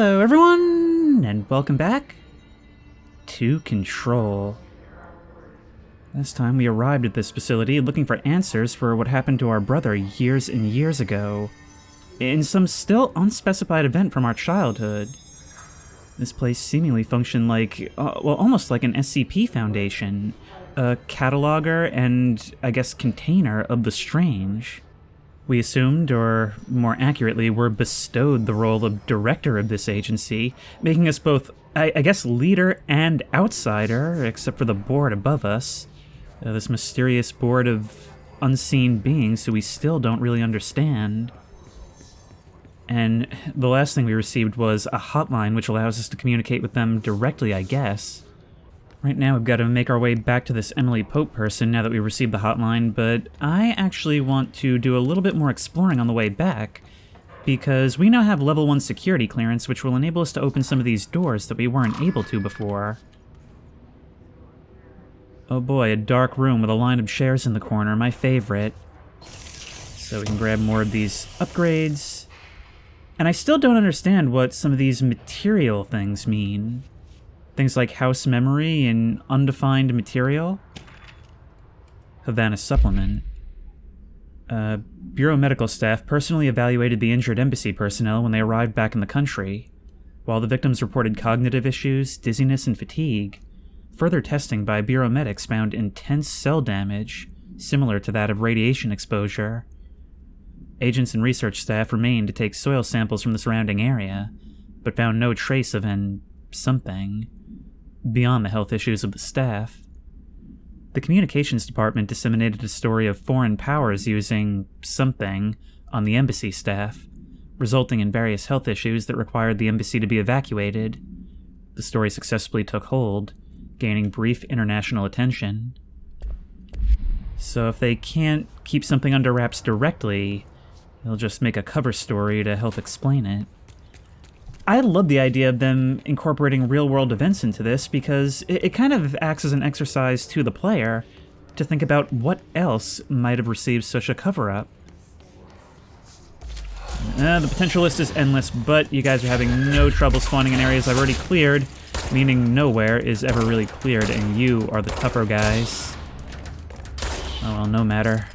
Hello everyone, and welcome back to Control. Last time we arrived at this facility looking for answers for what happened to our brother years and years ago, in some still unspecified event from our childhood. This place seemingly functioned like, almost like an SCP Foundation, a cataloger and, I guess, container of the strange. We assumed, or more accurately, were bestowed the role of director of this agency, making us both, I guess, leader and outsider, except for the board above us. This mysterious board of unseen beings who we still don't really understand. And the last thing we received was a hotline which allows us to communicate with them directly, I guess. Right now we've got to make our way back to this Emily Pope person now that we've received the hotline, but I actually want to do a little bit more exploring on the way back, because we now have level 1 security clearance which will enable us to open some of these doors that we weren't able to before. Oh boy, a dark room with a line of chairs in the corner, my favorite. So we can grab more of these upgrades. And I still don't understand what some of these material things mean. Things like house memory and undefined material. Havana supplement. Bureau medical staff personally evaluated the injured embassy personnel when they arrived back in the country. While the victims reported cognitive issues, dizziness, and fatigue, further testing by Bureau medics found intense cell damage, similar to that of radiation exposure. Agents and research staff remained to take soil samples from the surrounding area, but found no trace of something beyond the health issues of the staff. The communications department disseminated a story of foreign powers using something on the embassy staff, resulting in various health issues that required the embassy to be evacuated. The story successfully took hold, gaining brief international attention. So if they can't keep something under wraps directly, they'll just make a cover story to help explain it. I love the idea of them incorporating real-world events into this because it kind of acts as an exercise to the player to think about what else might have received such a cover-up. The potential list is endless, but you guys are having no trouble spawning in areas I've already cleared, meaning nowhere is ever really cleared, and you are the tougher guys. Oh well, no matter.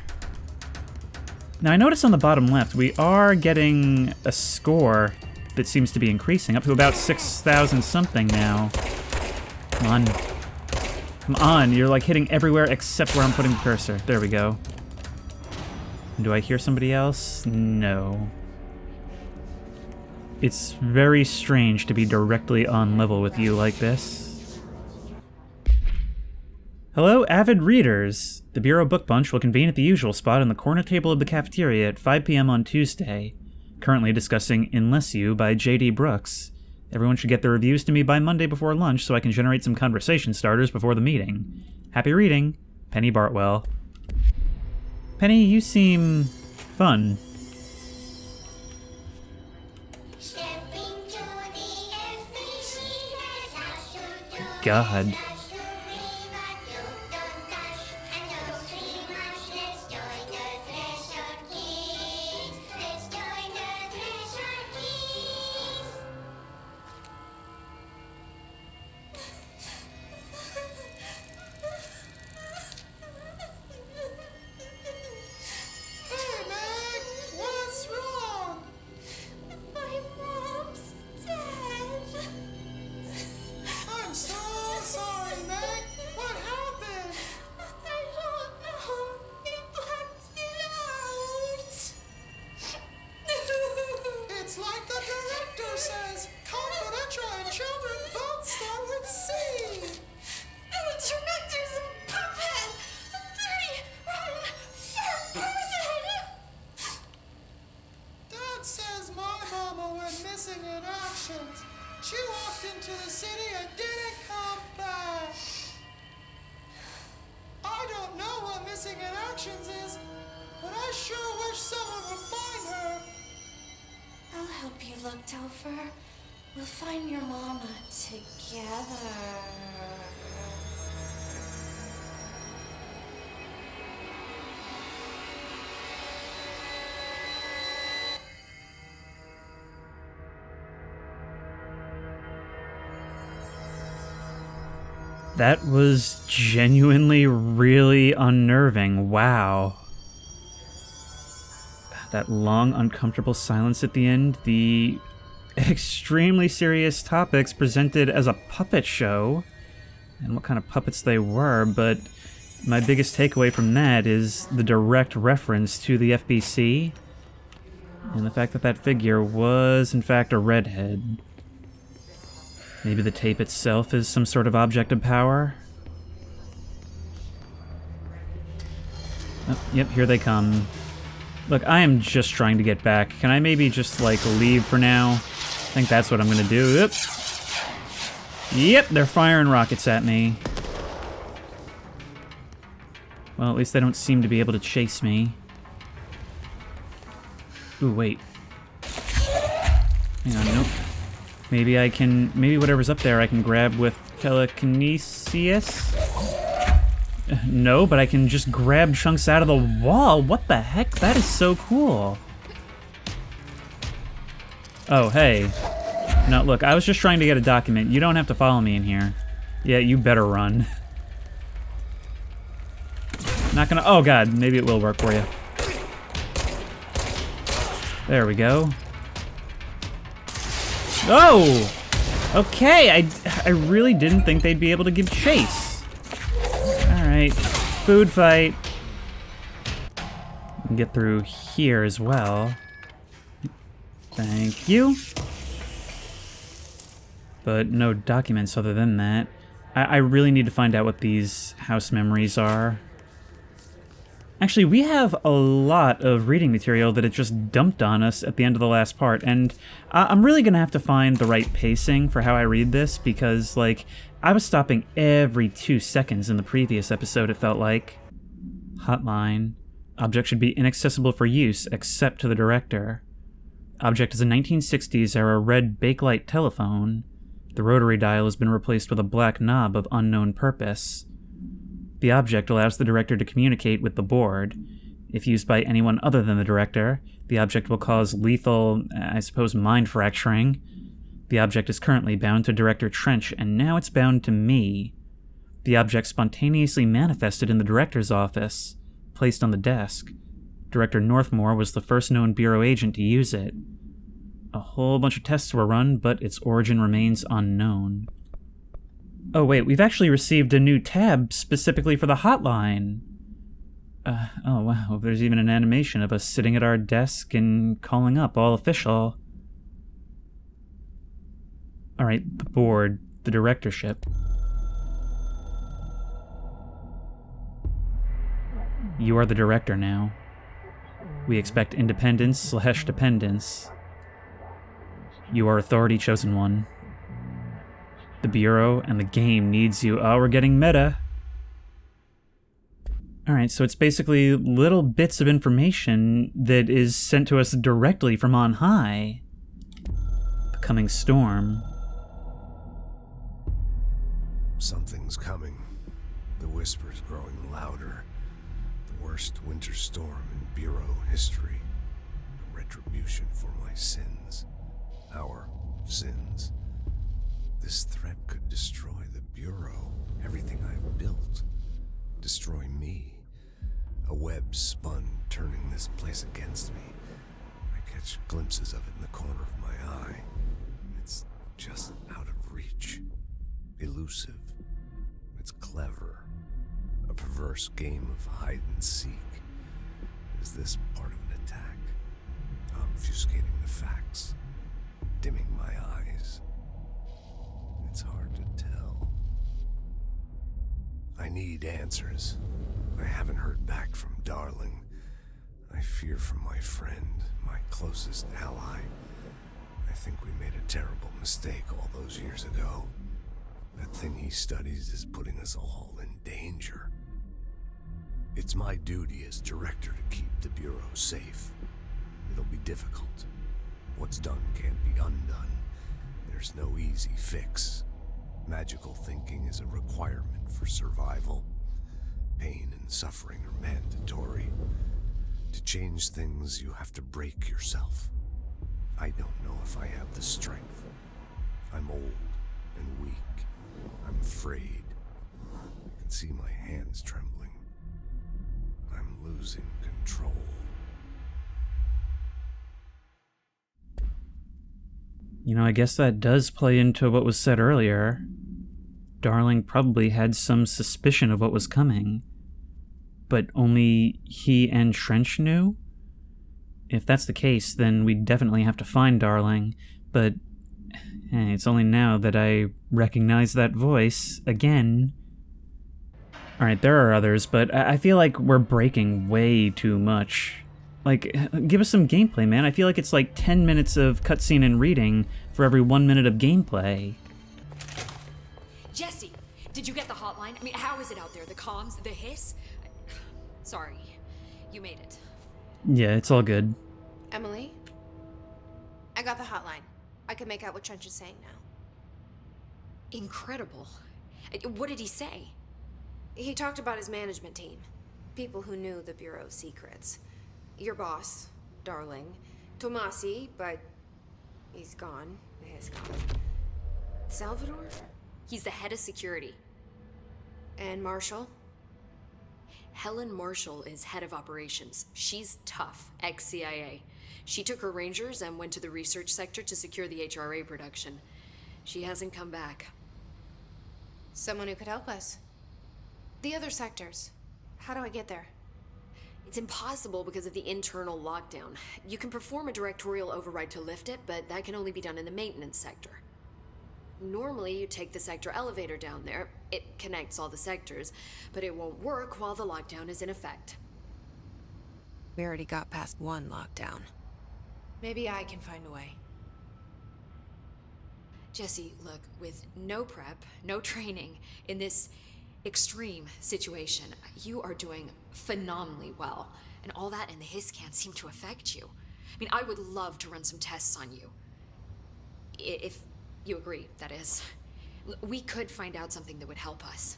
Now I notice on the bottom left, we are getting a score that seems to be increasing, up to about 6,000 something now. Come on. Come on, you're like hitting everywhere except where I'm putting the cursor. There we go. Do I hear somebody else? No. It's very strange to be directly on level with you like this. Hello, avid readers! The Bureau Book Bunch will convene at the usual spot in the corner table of the cafeteria at 5 p.m. on Tuesday. Currently discussing Unless You by J.D. Brooks. Everyone should get their reviews to me by Monday before lunch so I can generate some conversation starters before the meeting. Happy reading, Penny Bartwell. Penny, you seem fun. God. She walked into the city and didn't come back. I don't know what missing in actions is, but I sure wish someone would find her. I'll help you look, Topher. We'll find your mama together. That was genuinely really unnerving. Wow. That long, uncomfortable silence at the end, the extremely serious topics presented as a puppet show, and what kind of puppets they were, but my biggest takeaway from that is the direct reference to the FBC, and the fact that that figure was, in fact, a redhead. Maybe the tape itself is some sort of object of power? Oh, yep, here they come. Look, I am just trying to get back. Can I maybe just, like, leave for now? I think that's what I'm gonna do. Yep. Yep, they're firing rockets at me. Well, at least they don't seem to be able to chase me. Ooh, wait. Hang on, nope. Maybe I can... Maybe whatever's up there I can grab with telekinesis? No, but I can just grab chunks out of the wall. What the heck? That is so cool. Oh, hey. No, look, I was just trying to get a document. You don't have to follow me in here. Yeah, you better run. Not gonna... Oh, God. Maybe it will work for you. There we go. Oh! Okay, I really didn't think they'd be able to give chase. Alright, food fight. We can get through here as well. Thank you. But no documents other than that. I really need to find out what these house memories are. Actually, we have a lot of reading material that it just dumped on us at the end of the last part, and I'm really gonna have to find the right pacing for how I read this, because, like, I was stopping every 2 seconds in the previous episode, it felt like. Hotline. Object should be inaccessible for use, except to the director. Object is a 1960s-era red Bakelite telephone. The rotary dial has been replaced with a black knob of unknown purpose. The object allows the director to communicate with the board. If used by anyone other than the director, the object will cause lethal, I suppose, mind fracturing. The object is currently bound to Director Trench, and now it's bound to me. The object spontaneously manifested in the director's office, placed on the desk. Director Northmore was the first known Bureau agent to use it. A whole bunch of tests were run, but its origin remains unknown. Oh wait, we've actually received a new tab specifically for the hotline. Oh wow, there's even an animation of us sitting at our desk and calling up, all official. Alright, the board, the directorship. You are the director now. We expect independence/dependence. You are authority chosen one. The Bureau and the game needs you. Oh, we're getting meta. Alright, so it's basically little bits of information that is sent to us directly from on high. The coming storm. Something's coming. The whisper's growing louder. The worst winter storm in Bureau history. A retribution for my sins. Our sins. This threat could destroy the Bureau, everything I've built. Destroy me. A web spun, turning this place against me. I catch glimpses of it in the corner of my eye. It's just out of reach. Elusive. It's clever. A perverse game of hide and seek. Is this part of an attack? Obfuscating the facts. Dimming my eyes. It's hard to tell. I need answers. I haven't heard back from Darling. I fear for my friend, my closest ally. I think we made a terrible mistake all those years ago. That thing he studies is putting us all in danger. It's my duty as director to keep the Bureau safe. It'll be difficult. What's done can't be undone. There's no easy fix. Magical thinking is a requirement for survival. Pain and suffering are mandatory. To change things, you have to break yourself. I don't know if I have the strength. I'm old and weak. I'm afraid. see my hands trembling. I'm losing control. I guess that does play into what was said earlier. Darling probably had some suspicion of what was coming, but only he and Trench knew? If that's the case, then we definitely have to find Darling, but hey, it's only now that I recognize that voice again. Alright, there are others, but I feel like we're breaking way too much. Like, give us some gameplay, man. I feel like it's like 10 minutes of cutscene and reading for every 1 minute of gameplay. Jesse, did you get the hotline? I mean, how is it out there? The comms, the hiss? Sorry, you made it. Yeah, it's all good. Emily? I got the hotline. I can make out what Trench is saying now. Incredible. What did he say? He talked about his management team. People who knew the Bureau's secrets. Your boss, Darling. Tomasi, but he's gone. He's gone. Salvador? He's the head of security. And Marshall? Helen Marshall is head of operations. She's tough, ex-CIA. She took her rangers and went to the research sector to secure the HRA production. She hasn't come back. Someone who could help us. The other sectors. How do I get there? It's impossible because of the internal lockdown. You can perform a directorial override to lift it, but that can only be done in the maintenance sector. Normally, you take the sector elevator down there. It connects all the sectors, but it won't work while the lockdown is in effect. We already got past one lockdown. Maybe I can find a way. Jesse, look, with no prep, no training, in this extreme situation, you are doing phenomenally well. And all that and the hiss can't seem to affect you. I mean, I would love to run some tests on you. If you agree, that is. We could find out something that would help us.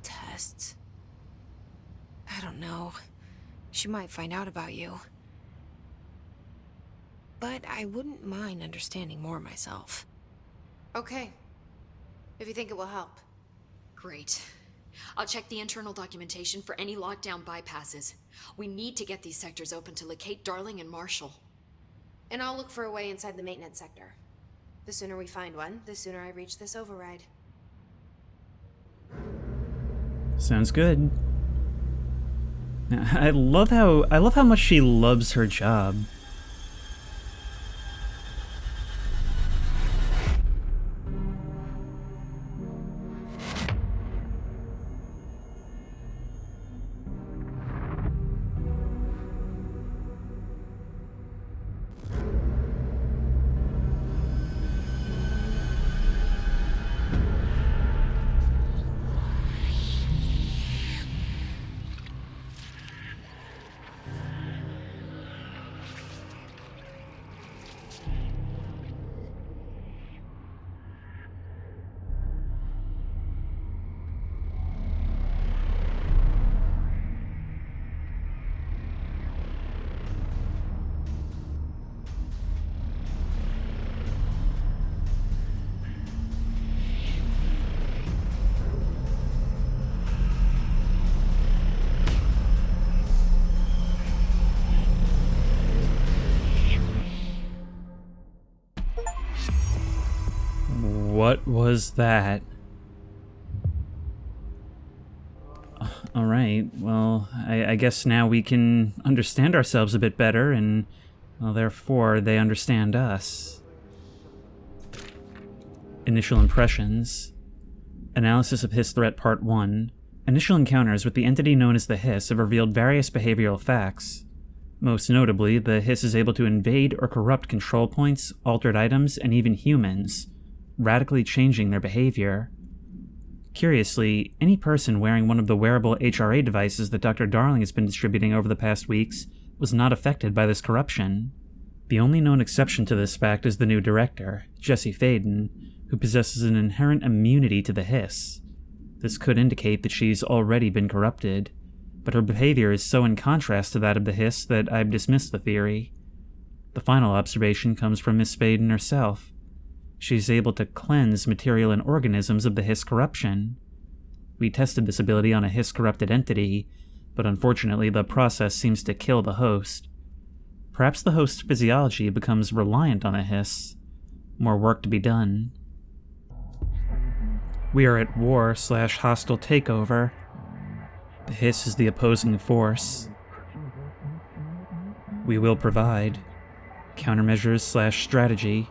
Tests? I don't know. She might find out about you. But I wouldn't mind understanding more myself. Okay. If you think it will help. Great. I'll check the internal documentation for any lockdown bypasses. We need to get these sectors open to locate Darling and Marshall. And I'll look for a way inside the maintenance sector. The sooner we find one, the sooner I reach this override. Sounds good. I love how much she loves her job. What was that? Alright, well, I guess now we can understand ourselves a bit better, and, well, therefore, they understand us. Initial impressions. Analysis of Hiss Threat Part 1. Initial encounters with the entity known as the Hiss have revealed various behavioral facts. Most notably, the Hiss is able to invade or corrupt control points, altered items, and even humans, radically changing their behavior. Curiously, any person wearing one of the wearable HRA devices that Dr. Darling has been distributing over the past weeks was not affected by this corruption. The only known exception to this fact is the new director, Jesse Faden, who possesses an inherent immunity to the Hiss. This could indicate that she's already been corrupted, but her behavior is so in contrast to that of the Hiss that I've dismissed the theory. The final observation comes from Miss Faden herself. She's able to cleanse material and organisms of the Hiss corruption. We tested this ability on a Hiss-corrupted entity, but unfortunately the process seems to kill the host. Perhaps the host's physiology becomes reliant on a Hiss. More work to be done. We are at war/hostile takeover. The Hiss is the opposing force. We will provide countermeasures/strategy.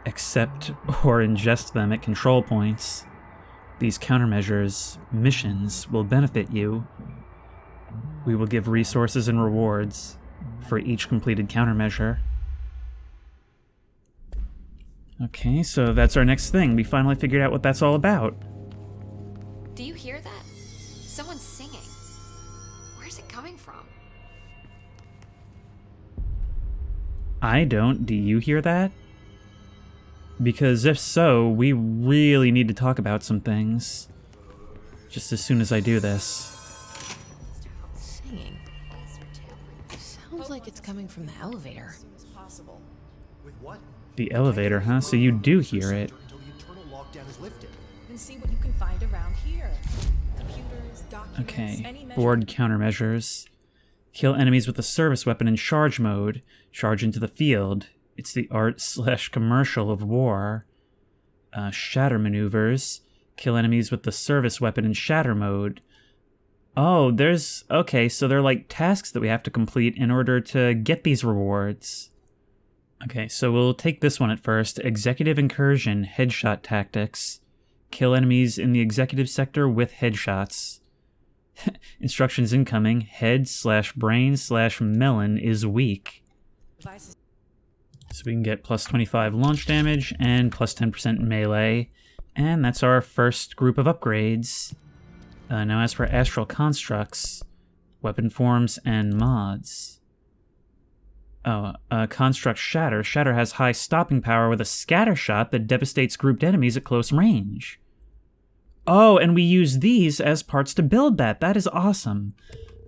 Accept or ingest them at control points. These countermeasures, missions, will benefit you. We will give resources and rewards for each completed countermeasure. Okay, so that's our next thing. We finally figured out what that's all about. Do you hear that? Someone's singing. Where's it coming from? I don't. Do you hear that? Because if so, we really need to talk about some things. Just as soon as I do this. Singing. Sounds like it's coming from the elevator. With what? The elevator, huh? So you do hear it. Until the internal lockdown is lifted. And see what you can find around here. Computers, documents, Okay, any board countermeasures. Kill enemies with a service weapon in charge mode. Charge into the field. It's the art/commercial of war. Shatter maneuvers. Kill enemies with the service weapon in shatter mode. Oh, okay, so they're like tasks that we have to complete in order to get these rewards. Okay, so we'll take this one at first. Executive incursion, headshot tactics. Kill enemies in the executive sector with headshots. Instructions incoming. Head/brain/melon is weak. devices. So we can get plus 25 launch damage and plus 10% melee. And that's our first group of upgrades. Now as for astral constructs, weapon forms, and mods. Construct Shatter. Shatter has high stopping power with a scatter shot that devastates grouped enemies at close range. Oh, and we use these as parts to build that. That is awesome.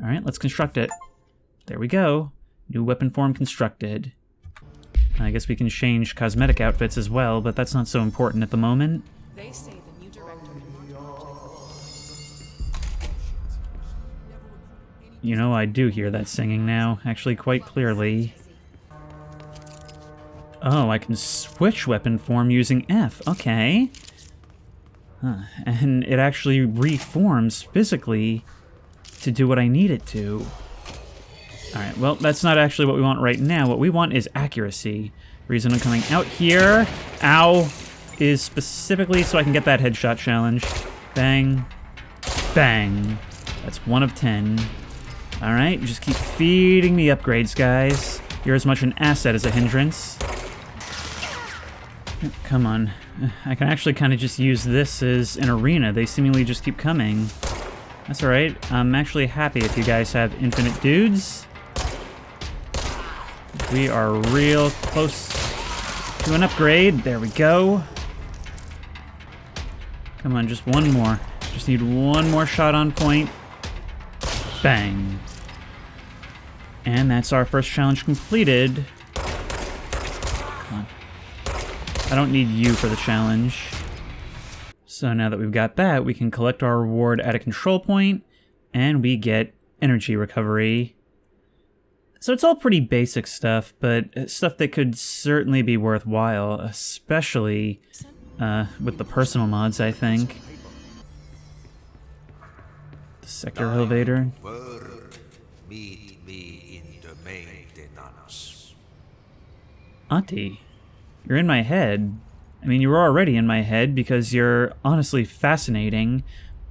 Alright, let's construct it. There we go. New weapon form constructed. I guess we can change cosmetic outfits as well, but that's not so important at the moment. They say the new director can You know, I do hear that singing now, actually quite clearly. Oh, I can switch weapon form using F. Okay. Huh. And it actually reforms physically to do what I need it to. Alright, well, that's not actually what we want right now. What we want is accuracy. Reason I'm coming out here, ow, is specifically so I can get that headshot challenge. Bang. Bang. That's 1 of 10. Alright, just keep feeding me upgrades, guys. You're as much an asset as a hindrance. Come on. I can actually kind of just use this as an arena. They seemingly just keep coming. That's alright. I'm actually happy if you guys have infinite dudes. We are real close to an upgrade. There we go. Come on, just one more. Just need one more shot on point. Bang. And that's our first challenge completed. Come on. I don't need you for the challenge. So now that we've got that, we can collect our reward at a control point, and we get energy recovery. So it's all pretty basic stuff, but stuff that could certainly be worthwhile, especially with the personal mods, I think. The sector elevator. Meet me in the maintenance. Auntie, you're in my head. I mean, you were already in my head because you're honestly fascinating.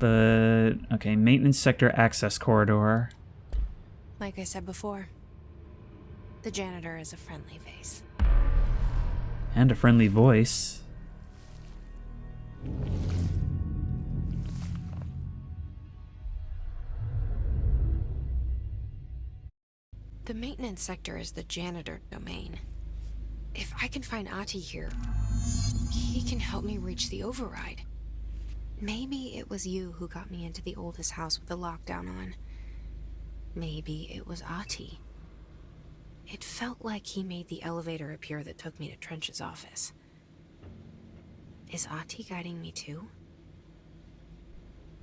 Okay, maintenance sector access corridor. Like I said before, the janitor is a friendly face. And a friendly voice. The maintenance sector is the janitor domain. If I can find Ahti here, he can help me reach the override. Maybe it was you who got me into the oldest house with the lockdown on. Maybe it was Ahti. It felt like he made the elevator appear that took me to Trench's office. Is Ahti guiding me too?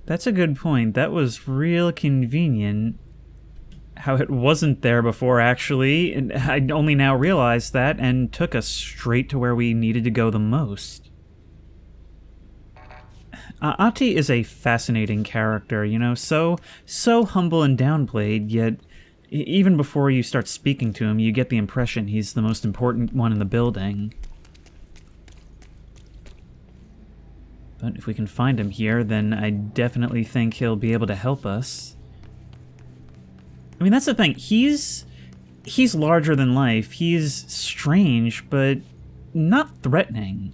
That's a good point. That was real convenient. How it wasn't there before, actually. And I only now realized that and took us straight to where we needed to go the most. Ahti is a fascinating character, you know, so humble and downplayed, yet even before you start speaking to him, you get the impression he's the most important one in the building. But if we can find him here, then I definitely think he'll be able to help us. I mean, that's the thing. He's larger than life. He's strange, but not threatening.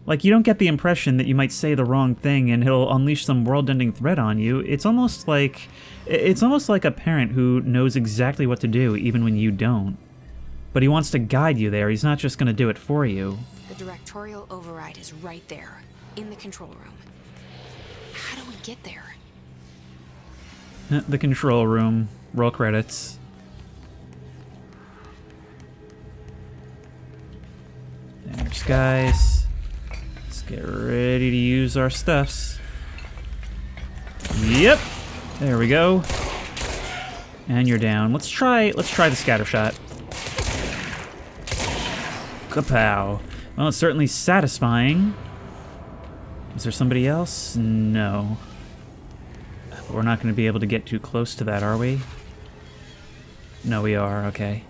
Like, you don't get the impression that you might say the wrong thing and he'll unleash some world-ending threat on you. It's almost like a parent who knows exactly what to do even when you don't. But he wants to guide you there. He's not just going to do it for you. The directorial override is right there, in the control room. How do we get there? The control room. Roll credits. There's guys. Let's get ready to use our stuffs. Yep. There we go. And you're down. Let's try the scatter shot. Kapow. Well, it's certainly satisfying. Is there somebody else? No. But we're not going to be able to get too close to that, are we? No, we are. Okay.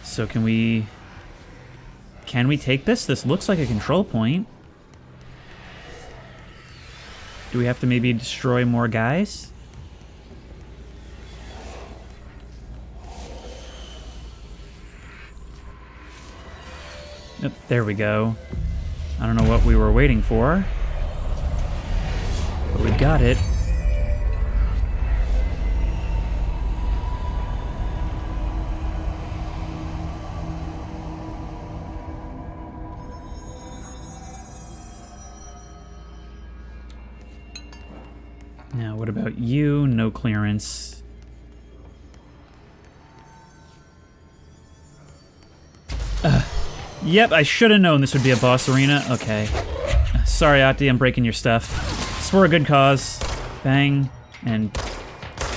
So can we take this? This looks like a control point. Do we have to maybe destroy more guys? Yep, there we go. I don't know what we were waiting for, but we got it. Now, what about you? No clearance. Yep, I should have known this would be a boss arena. Okay. Sorry, Ahti, I'm breaking your stuff. It's for a good cause. Bang, and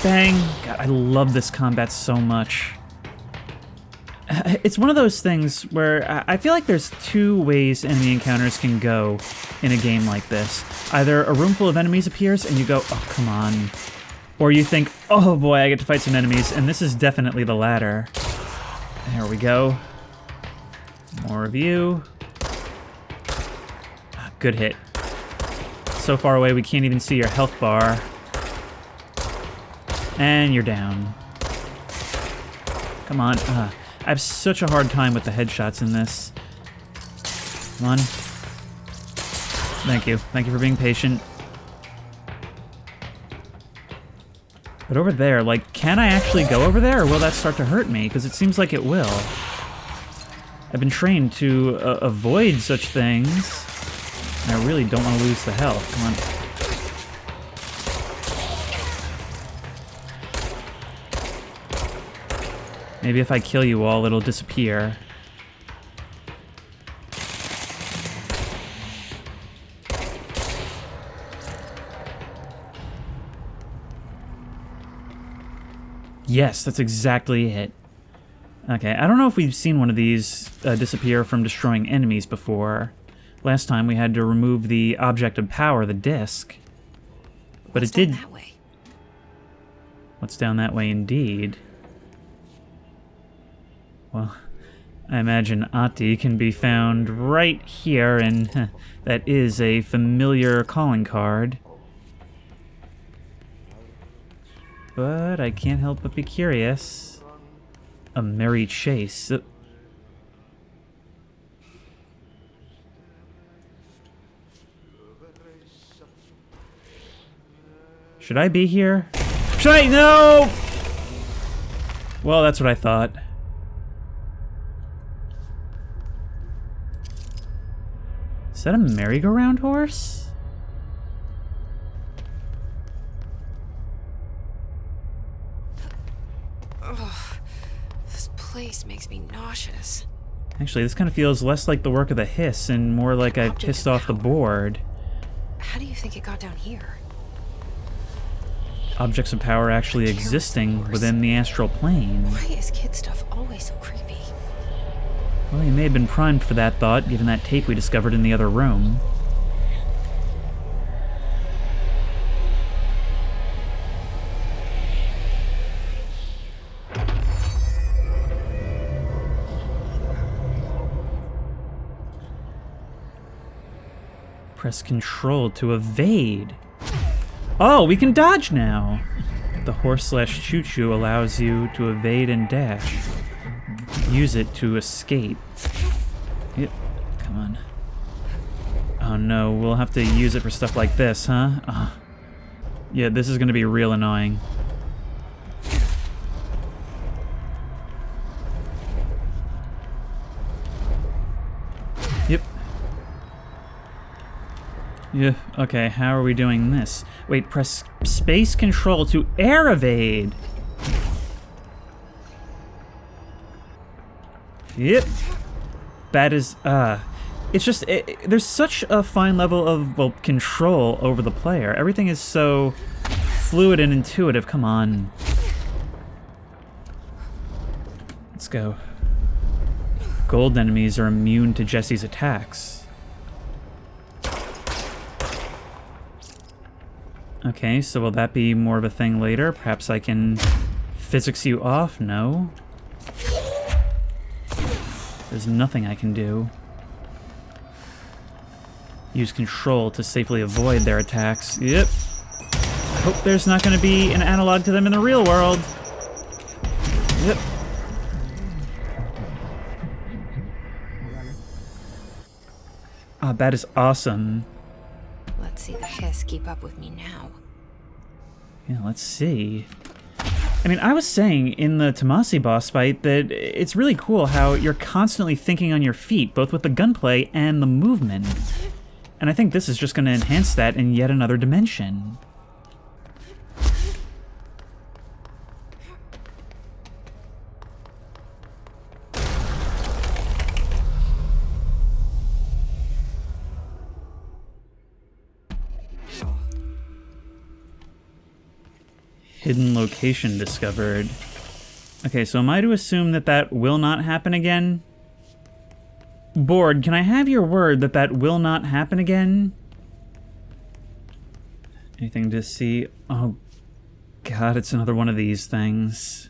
bang. God, I love this combat so much. It's one of those things where I feel like there's two ways enemy encounters can go in a game like this. Either a room full of enemies appears and you go, oh, come on. Or you think, oh boy, I get to fight some enemies, and this is definitely the latter. There we go. More of you. Good hit. So far away we can't even see your health bar. And you're down. Come on. I have such a hard time with the headshots in this. Come on. Thank you. Thank you for being patient. But over there, like, can I actually go over there, or will that start to hurt me? Because it seems like it will. I've been trained to avoid such things. And I really don't want to lose the health. Come on. Maybe if I kill you all, it'll disappear. Yes, that's exactly it. Okay, I don't know if we've seen one of these disappear from destroying enemies before. Last time we had to remove the object of power, the disc. But it did... What's down that way? What's down that way, indeed. Well, I imagine Ahti can be found right here, and that is a familiar calling card. But I can't help but be curious. A merry chase. Should I be here? Should I? No! Well, that's what I thought. Is that a merry-go-round horse? Place makes me nauseous. Actually, this kind of feels less like the work of the Hiss and more like I've pissed off the board. How do you think it got down here? objects of power actually existing within the astral plane. Why is kid stuff always so creepy? Well, he may have been primed for that thought, given that tape we discovered in the other room. Press control to evade. Oh, we can dodge now! The horse/choo-choo allows you to evade and dash. Use it to escape. Yep, come on. Oh no, we'll have to use it for stuff like this, huh? Yeah, this is gonna be real annoying. Yep. Yeah, okay, how are we doing this? Wait, press space control to air evade! Yep. That is, it's just, there's such a fine level of, well, control over the player. Everything is so fluid and intuitive, come on. Let's go. Gold enemies are immune to Jesse's attacks. Okay, so will that be more of a thing later? Perhaps I can physics you off? No. There's nothing I can do. Use control to safely avoid their attacks. Yep. Hope there's not going to be an analog to them in the real world. Yep. Ah, that is awesome. Let's see the Hiss keep up with me now. Yeah, let's see. I mean, I was saying in the Tomasi boss fight that it's really cool how you're constantly thinking on your feet, both with the gunplay and the movement. And I think this is just going to enhance that in yet another dimension. Hidden location discovered. Okay, so am I to assume that that will not happen again? Board, can I have your word that that will not happen again? Anything to see? Oh, God, it's another one of these things.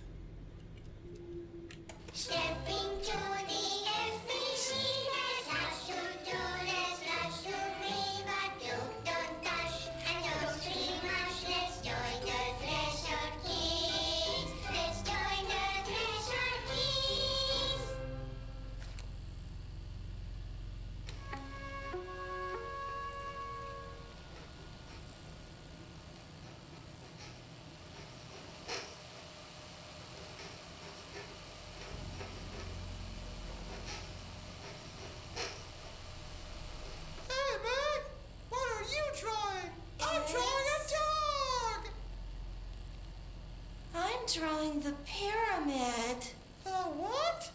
Drawing the pyramid. The what?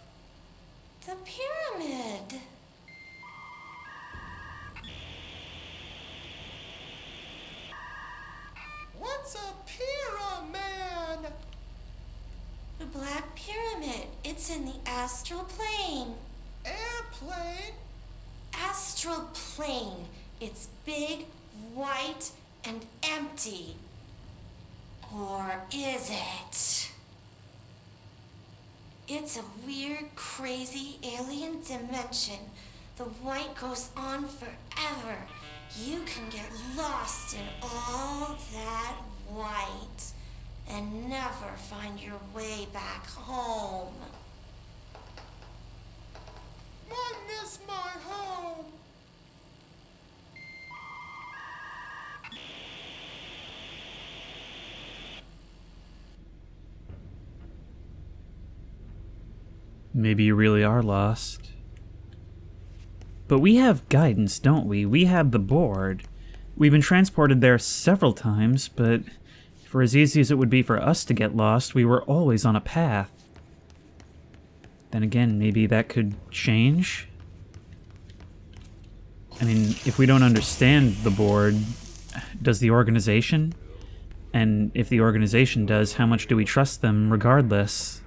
The pyramid. What's a pyramid? The Black Pyramid. It's in the astral plane. Airplane? Astral plane. It's big, white, and empty. Or is it? It's a weird, crazy alien dimension. The white goes on forever. You can get lost in all that white and never find your way back home. I miss my home. Maybe you really are lost. But we have guidance, don't we? We have the board. We've been transported there several times, but for as easy as it would be for us to get lost, we were always on a path. Then again, maybe that could change? I mean, if we don't understand the board, does the organization? And if the organization does, how much do we trust them regardless?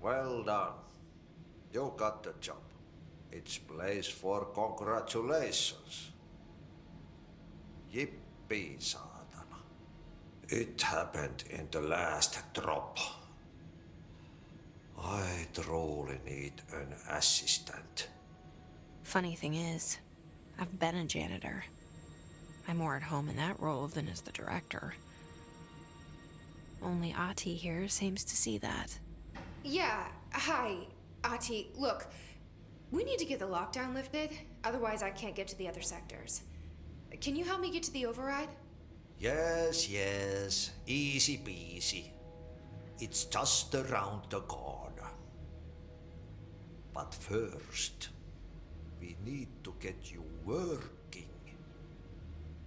Well done. You got the job. It's place for congratulations. Yippee, saatana. It happened in the last drop. I truly need an assistant. Funny thing is, I've been a janitor. I'm more at home in that role than as the director. Only Ahti here seems to see that. Yeah, hi, Ahti. Look, we need to get the lockdown lifted, otherwise I can't get to the other sectors. Can you help me get to the override? Yes, easy peasy. It's just around the corner. But first, we need to get you working.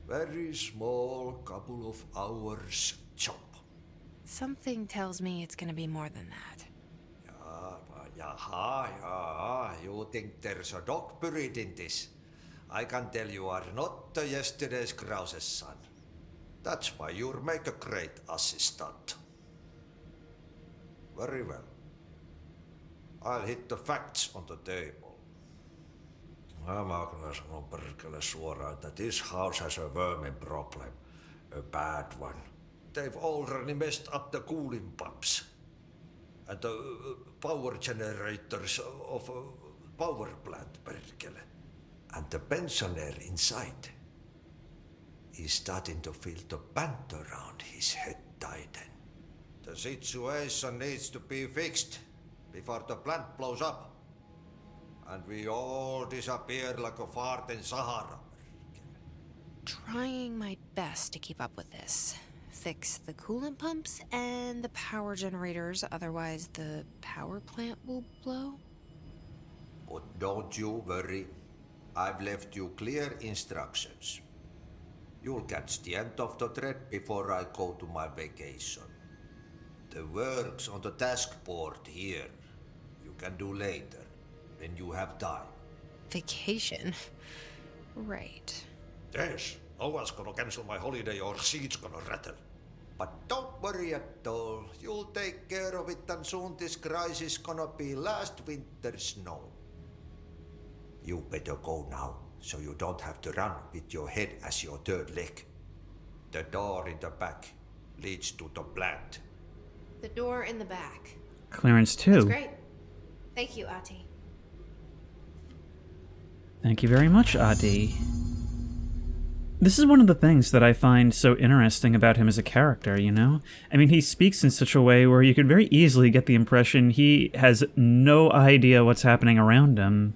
Very small, couple of hours job. Something tells me it's gonna be more than that. Yeah. You think there's a dog buried in this? I can tell you are not the yesterday's Krause's son. That's why you'll make a great assistant. Very well. I'll hit the facts on the table. Mä kyllä sanon perkele suoraan, that this house has a vermin problem. A bad one. They've already messed up the cooling pumps. And the power generators of a power plant, perkele. And the pensioner inside is starting to feel the band around his head tighten. The situation needs to be fixed before the plant blows up. And we all disappear like a fart in Sahara. Trying my best to keep up with this. Fix the coolant pumps and the power generators, otherwise the power plant will blow. But don't you worry. I've left you clear instructions. You'll catch the end of the thread before I go to my vacation. The work's on the task board here. You can do later, when you have time. Vacation? Right. Yes, no one's gonna cancel my holiday or seat's gonna rattle. But don't worry at all. You'll take care of it and soon this crisis gonna be last winter's snow. You better go now, so you don't have to run with your head as your third leg. The door in the back leads to the plant. The door in the back. Clearance 2. That's great. Thank you, Ahti. Thank you very much, Ahti. This is one of the things that I find so interesting about him as a character, you know? I mean, he speaks in such a way where you could very easily get the impression he has no idea what's happening around him.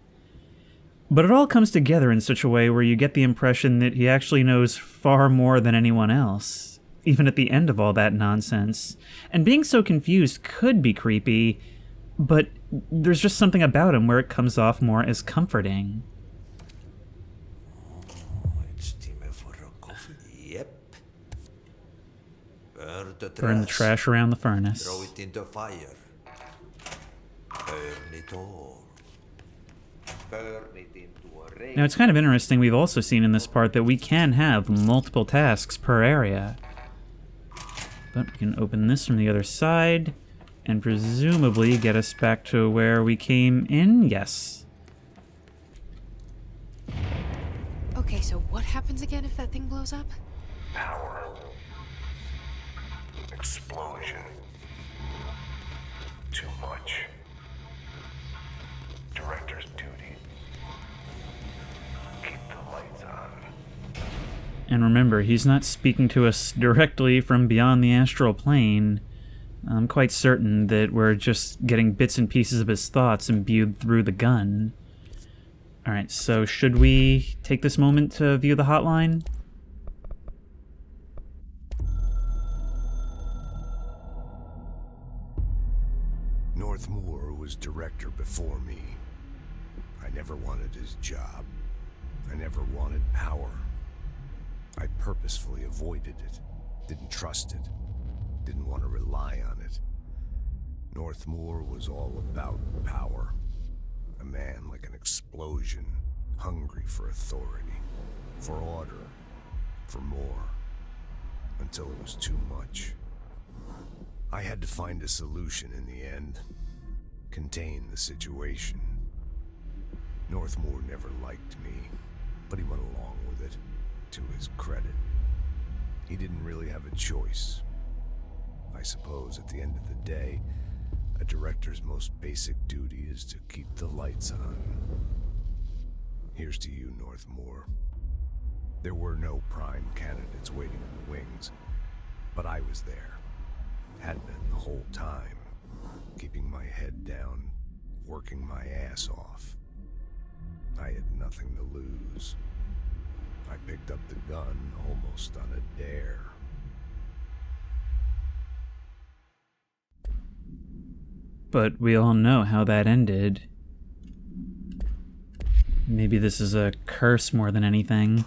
But it all comes together in such a way where you get the impression that he actually knows far more than anyone else, even at the end of all that nonsense. And being so confused could be creepy, but there's just something about him where it comes off more as comforting. It's time for a coffee. Yep. Burn the trash around the furnace. Throw it in the fire. Burn it all. Burn it into a rain. Now, it's kind of interesting, we've also seen in this part that we can have multiple tasks per area. But we can open this from the other side, and presumably get us back to where we came in? Yes. Okay, so what happens again if that thing blows up? Power. Explosion. Too much. Director's duty. Keep the lights on. And remember, he's not speaking to us directly from beyond the astral plane. I'm quite certain that we're just getting bits and pieces of his thoughts imbued through the gun. Alright, so should we take this moment to view the hotline? North Moore was director before me. I never wanted his job. I never wanted power. I purposefully avoided it. Didn't trust it. Didn't want to rely on it. Northmoor was all about power. A man like an explosion, hungry for authority, for order, for more, until it was too much. I had to find a solution in the end, contain the situation. Northmoor never liked me, but he went along with it, to his credit. He didn't really have a choice. I suppose at the end of the day, a director's most basic duty is to keep the lights on. Here's to you, Northmoor. There were no prime candidates waiting in the wings, but I was there. Had been the whole time, keeping my head down, working my ass off. I had nothing to lose. I picked up the gun almost on a dare. But we all know how that ended. Maybe this is a curse more than anything.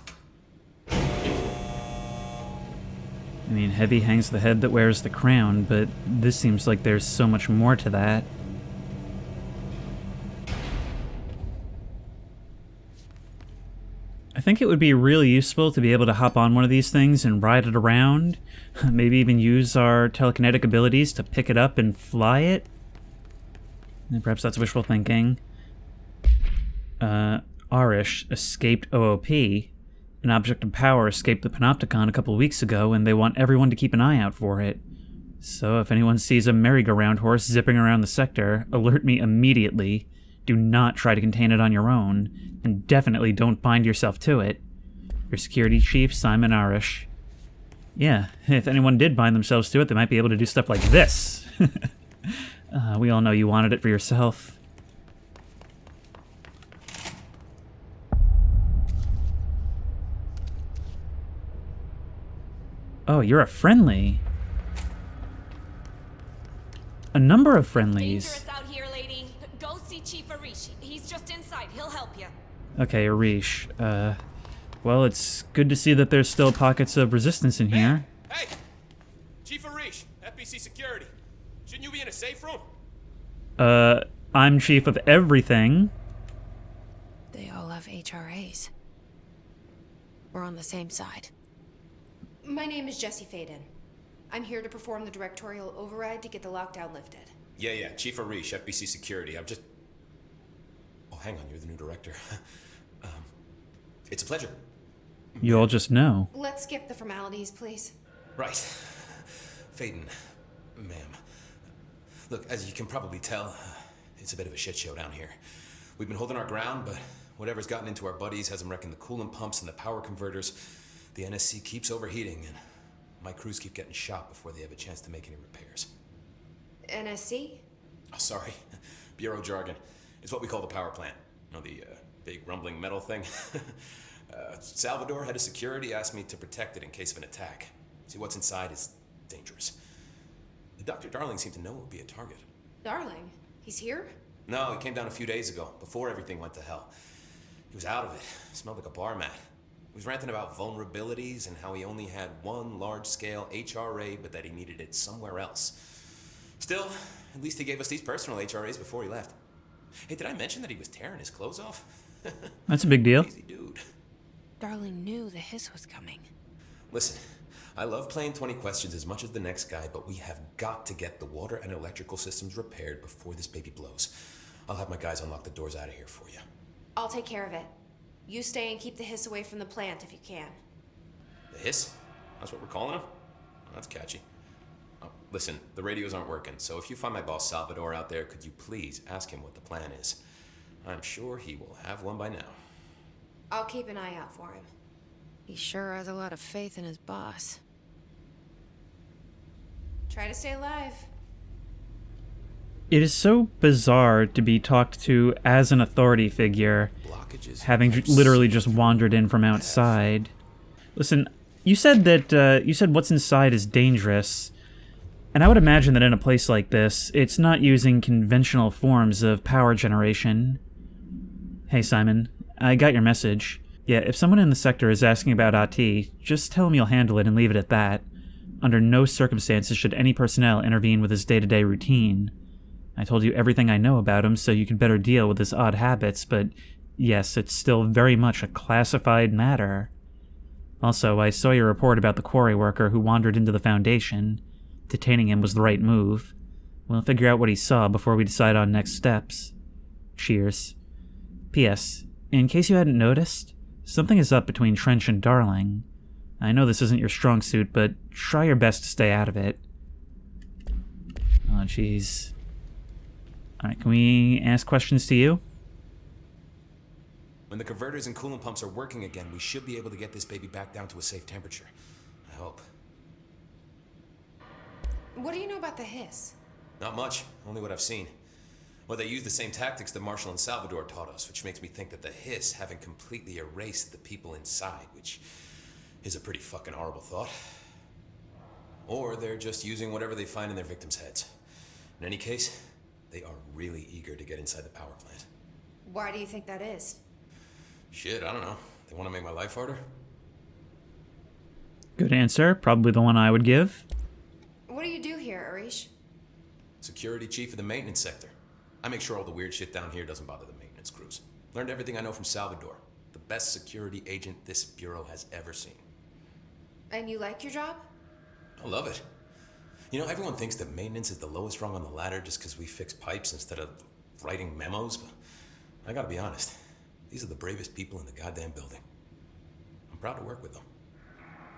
I mean, heavy hangs the head that wears the crown, but this seems like there's so much more to that. I think it would be really useful to be able to hop on one of these things and ride it around. Maybe even use our telekinetic abilities to pick it up and fly it. And perhaps that's wishful thinking. Arish escaped OOP. An object of power escaped the Panopticon a couple weeks ago, and they want everyone to keep an eye out for it. So if anyone sees a merry-go-round horse zipping around the sector, alert me immediately. Do not try to contain it on your own, and definitely don't bind yourself to it. Your security chief, Simon Arish. Yeah, if anyone did bind themselves to it, they might be able to do stuff like this. We all know you wanted it for yourself. Oh, you're a friendly. A number of friendlies. Dangerous out here, lady. Go see Chief Arish. He's just inside. He'll help you. Okay, Arish. Well, it's good to see that there's still pockets of resistance in here. Hey! Chief Arish, FBC Security. Shouldn't you be in a safe room? I'm chief of everything. They all have HRAs. We're on the same side. My name is Jesse Faden. I'm here to perform the directorial override to get the lockdown lifted. Yeah, Chief Arish, FBC Security. I'm just... Oh, hang on, you're the new director. It's a pleasure. You all just know. Let's skip the formalities, please. Right. Faden, ma'am. Look, as you can probably tell, it's a bit of a shit show down here. We've been holding our ground, but whatever's gotten into our buddies has them wrecking the coolant pumps and the power converters. The NSC keeps overheating, and my crews keep getting shot before they have a chance to make any repairs. NSC? Oh, sorry. Bureau jargon. It's what we call the power plant. You know, the big rumbling metal thing? Salvador, head of security, asked me to protect it in case of an attack. See, what's inside is dangerous. Dr. Darling seemed to know it would be a target. Darling? He's here? No, he came down a few days ago, before everything went to hell. He was out of it. Smelled like a bar mat. He was ranting about vulnerabilities and how he only had one large-scale HRA, but that he needed it somewhere else. Still, at least he gave us these personal HRAs before he left. Hey, did I mention that he was tearing his clothes off? That's a big deal. Easy dude. Darling knew the hiss was coming. Listen, I love playing 20 questions as much as the next guy, but we have got to get the water and electrical systems repaired before this baby blows. I'll have my guys unlock the doors out of here for you. I'll take care of it. You stay and keep the hiss away from the plant if you can. The hiss? That's what we're calling him? That's catchy. Oh, listen, the radios aren't working, so if you find my boss Salvador out there, could you please ask him what the plan is? I'm sure he will have one by now. I'll keep an eye out for him. He sure has a lot of faith in his boss. Try to stay alive. It is so bizarre to be talked to as an authority figure, having literally just wandered in from outside. Listen, you said that, what's inside is dangerous. And I would imagine that in a place like this, it's not using conventional forms of power generation. Hey, Simon, I got your message. Yeah, if someone in the sector is asking about Ahti, just tell him you'll handle it and leave it at that. Under no circumstances should any personnel intervene with his day-to-day routine. I told you everything I know about him so you could better deal with his odd habits, but yes, it's still very much a classified matter. Also, I saw your report about the quarry worker who wandered into the Foundation. Detaining him was the right move. We'll figure out what he saw before we decide on next steps. Cheers. P.S. In case you hadn't noticed, something is up between Trench and Darling. I know this isn't your strong suit, but try your best to stay out of it. Oh, jeez. Alright, can we ask questions to you? When the converters and coolant pumps are working again, we should be able to get this baby back down to a safe temperature. I hope. What do you know about the hiss? Not much, only what I've seen. Well, they use the same tactics that Marshall and Salvador taught us, which makes me think that the hiss haven't completely erased the people inside, which is a pretty fucking horrible thought. Or they're just using whatever they find in their victims' heads. In any case, they are really eager to get inside the power plant. Why do you think that is? Shit, I don't know. They want to make my life harder? Good answer. Probably the one I would give. What do you do here, Arish? Security chief of the maintenance sector. I make sure all the weird shit down here doesn't bother the maintenance crews. Learned everything I know from Salvador. The best security agent this bureau has ever seen. And you like your job? I love it. You know, everyone thinks that maintenance is the lowest rung on the ladder just because we fix pipes instead of writing memos, but I gotta be honest. These are the bravest people in the goddamn building. I'm proud to work with them.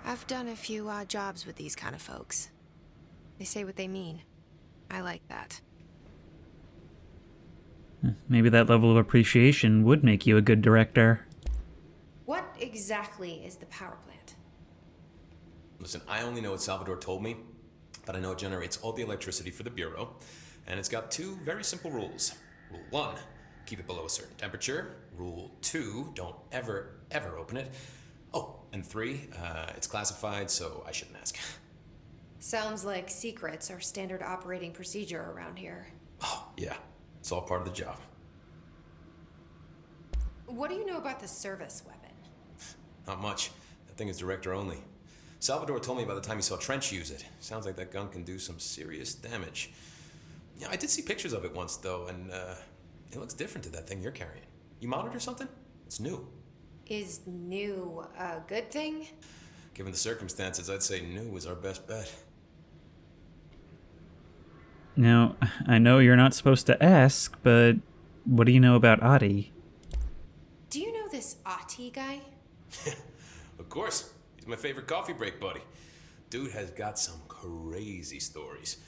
I've done a few odd jobs with these kind of folks. They say what they mean. I like that. Maybe that level of appreciation would make you a good director. What exactly is the power plant? Listen, I only know what Salvador told me, but I know it generates all the electricity for the Bureau, and it's got two very simple rules. Rule 1, keep it below a certain temperature. Rule 2, don't ever open it. Oh, and 3, it's classified, so I shouldn't ask. Sounds like secrets are standard operating procedure around here. Oh, yeah. It's all part of the job. What do you know about the service weapon? Not much. That thing is director only. Salvador told me by the time he saw Trench use it. Sounds like that gun can do some serious damage. Yeah, I did see pictures of it once, though, and it looks different to that thing you're carrying. You mounted or something? It's new. Is new a good thing? Given the circumstances, I'd say new is our best bet. Now, I know you're not supposed to ask, but what do you know about Adi? Do you know this Ati guy? Of course. He's my favorite coffee break buddy. Dude has got some crazy stories.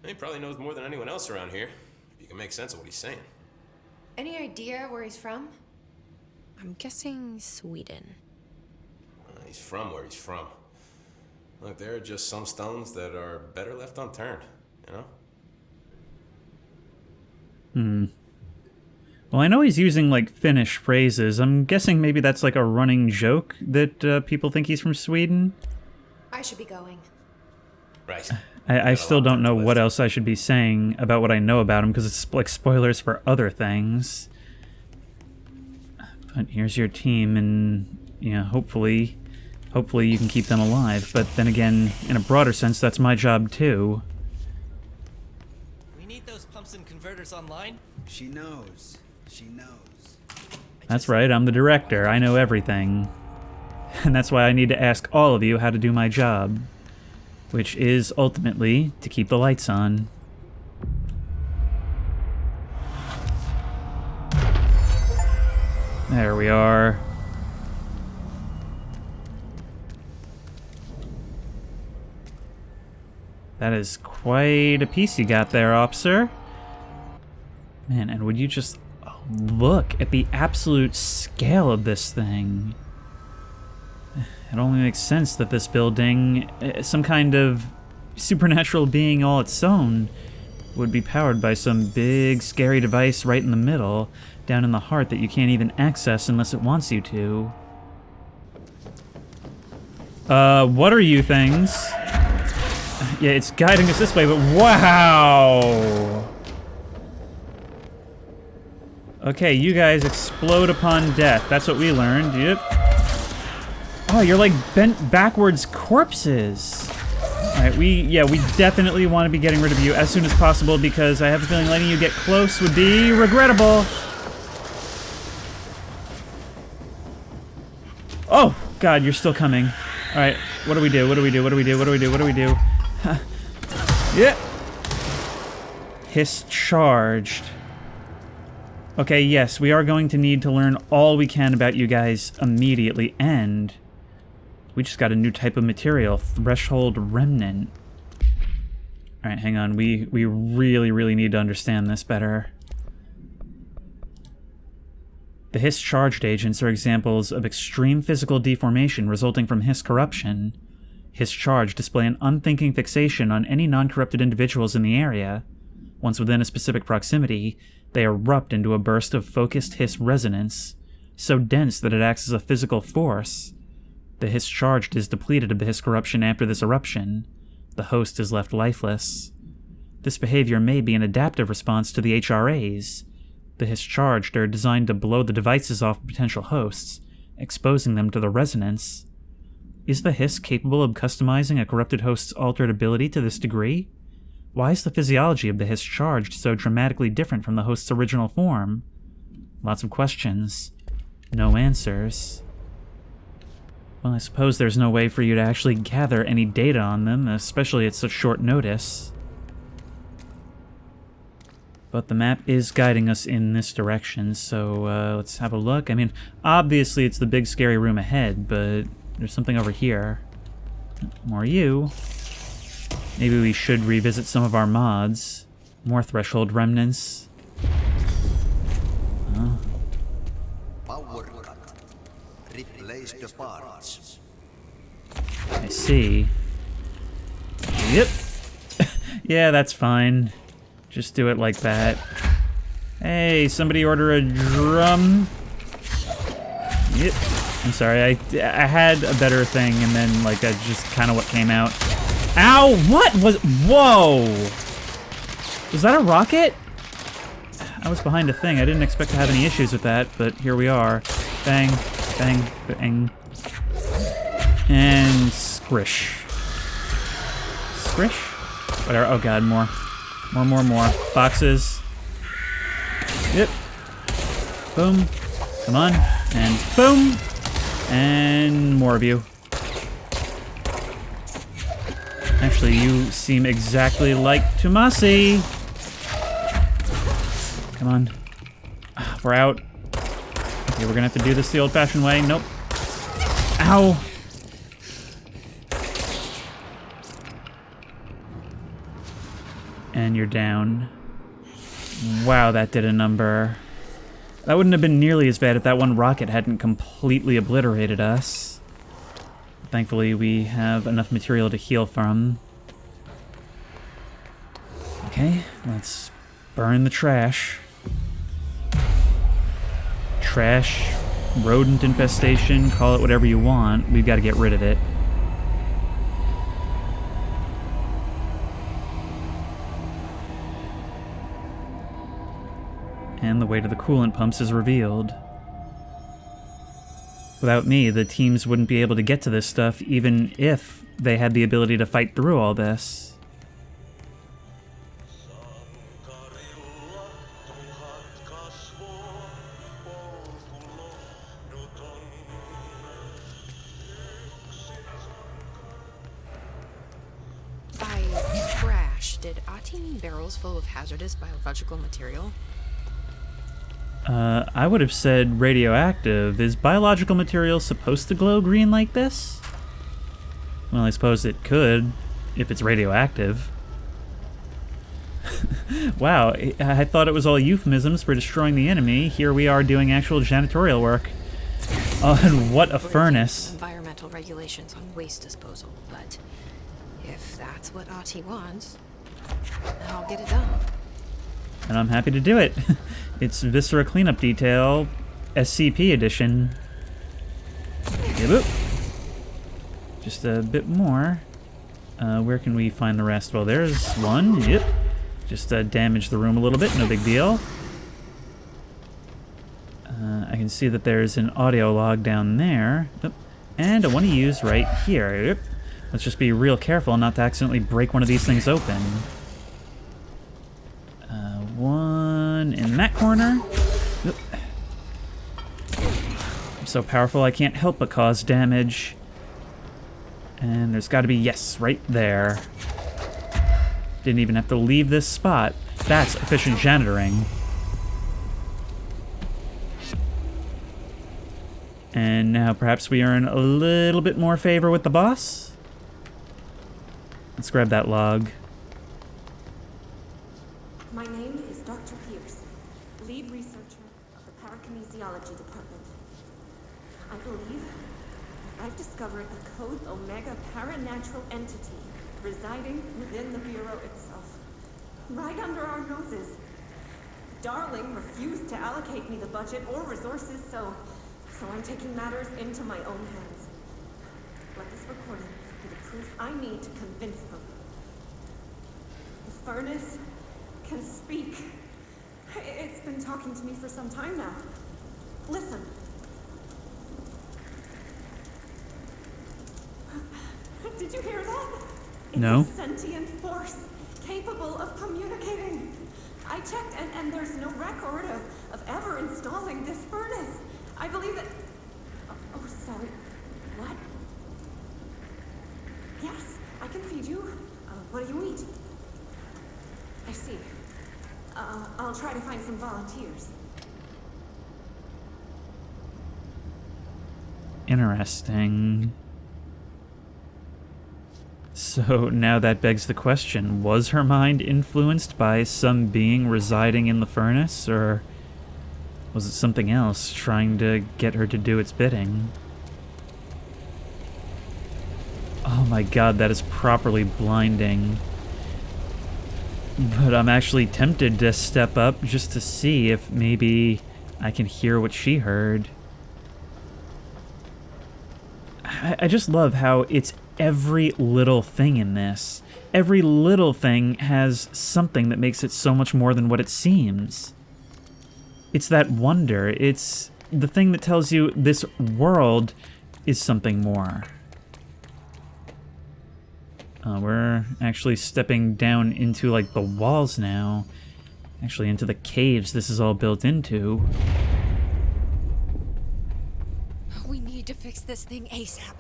He probably knows more than anyone else around here, if you can make sense of what he's saying. Any idea where he's from? I'm guessing Sweden. He's from where he's from. Look, there are just some stones that are better left unturned, you know? Well, I know he's using, like, Finnish phrases. I'm guessing maybe that's, like, a running joke that people think he's from Sweden. I should be going. Right. I still don't know what else I should be saying about what I know about him, because it's, like, spoilers for other things. But here's your team, and, you know, hopefully you can keep them alive. But then again, in a broader sense, that's my job, too. We need those pumps and converters online. She knows. She knows. That's right, I'm the director. I know everything. And that's why I need to ask all of you how to do my job. Which is, ultimately, to keep the lights on. There we are. That is quite a piece you got there, officer. Man, and would you just look at the absolute scale of this thing? It only makes sense that this building, some kind of supernatural being all its own, would be powered by some big, scary device right in the middle, down in the heart that you can't even access unless it wants you to. What are you things? Yeah, it's guiding us this way, but wow! Okay, you guys explode upon death. That's what we learned, yep. Oh, you're like bent backwards corpses. Alright, we definitely want to be getting rid of you as soon as possible because I have a feeling letting you get close would be regrettable. Oh, God, you're still coming. Alright, what do we do? What do we do? What do we do? What do we do? What do we do? Yeah. Hiss charged. Okay, yes, we are going to need to learn all we can about you guys immediately, and we just got a new type of material, Threshold Remnant. Alright, hang on, we really, really need to understand this better. The Hiss-charged agents are examples of extreme physical deformation resulting from Hiss corruption. Hiss-charged display an unthinking fixation on any non-corrupted individuals in the area. Once within a specific proximity, they erupt into a burst of focused Hiss resonance, so dense that it acts as a physical force. The Hiss-charged is depleted of the Hiss corruption after this eruption. The host is left lifeless. This behavior may be an adaptive response to the HRAs. The Hiss-charged are designed to blow the devices off potential hosts, exposing them to the resonance. Is the Hiss capable of customizing a corrupted host's altered ability to this degree? Why is the physiology of the Hiss-charged so dramatically different from the host's original form? Lots of questions. No answers. Well, I suppose there's no way for you to actually gather any data on them, especially at such short notice. But the map is guiding us in this direction, so let's have a look. I mean, obviously it's the big scary room ahead, but there's something over here. More you. Maybe we should revisit some of our mods. More Threshold Remnants. Replace the parts. I see. Yep. Yeah, that's fine. Just do it like that. Hey, somebody order a drum. Yep. I'm sorry, I had a better thing and then like that's just kind of what came out. Ow! What was? Whoa! Was that a rocket? I was behind a thing. I didn't expect to have any issues with that, but here we are. Bang, bang, bang. And squish. Squish? Whatever. Oh god, more. More. Boxes. Yep. Boom. Come on. And boom. And more of you. Actually, you seem exactly like Tomasi. Come on. We're out. Okay, we're gonna have to do this the old-fashioned way. Nope. Ow! And you're down. Wow, that did a number. That wouldn't have been nearly as bad if that one rocket hadn't completely obliterated us. Thankfully, we have enough material to heal from. Okay, let's burn the trash. Trash, rodent infestation, call it whatever you want. We've got to get rid of it. And the way to the coolant pumps is revealed. Without me, the teams wouldn't be able to get to this stuff, even if they had the ability to fight through all this. By trash, did Ahti mean barrels full of hazardous biological material? I would have said radioactive. Is biological material supposed to glow green like this? Well, I suppose it could, if it's radioactive. Wow, I thought it was all euphemisms for destroying the enemy. Here we are doing actual janitorial work. Oh, and what a furnace. Environmental regulations on waste disposal, but if that's what Ahti wants, then I'll get it done. And I'm happy to do it. It's Viscera Cleanup Detail, SCP Edition. Yep. Just a bit more. Where can we find the rest? Well, there's one. Yep. Just damage the room a little bit, no big deal. I can see that there's an audio log down there. Yep. And I want to use right here. Yep. Let's just be real careful not to accidentally break one of these things open. One in that corner. Oop. I'm so powerful I can't help but cause damage. And there's got to be, yes, right there. Didn't even have to leave this spot. That's efficient janitoring. And now perhaps we are in a little bit more favor with the boss. Let's grab that log. My name is Dr. Pierce, lead researcher of the Parakinesiology Department. I believe I've discovered a Code Omega paranatural entity residing within the Bureau itself, right under our noses. Darling refused to allocate me the budget or resources, so I'm taking matters into my own hands. Let this recording be the proof I need to convince them. The furnace can speak. It's been talking to me for some time now. Listen. Did you hear that? No. It's a sentient force capable of communicating. I checked and there's no record of ever installing this furnace. I believe that... Oh, sorry. What? Yes, I can feed you. What do you eat? I see. I'll try to find some volunteers. Interesting. So now that begs the question, was her mind influenced by some being residing in the furnace, or was it something else trying to get her to do its bidding? Oh my god, that is properly blinding. But I'm actually tempted to step up just to see if maybe I can hear what she heard. I just love how it's every little thing in this. Every little thing has something that makes it so much more than what it seems. It's that wonder. It's the thing that tells you this world is something more. We're actually stepping down into, like, the walls now. Actually, into the caves this is all built into. We need to fix this thing ASAP.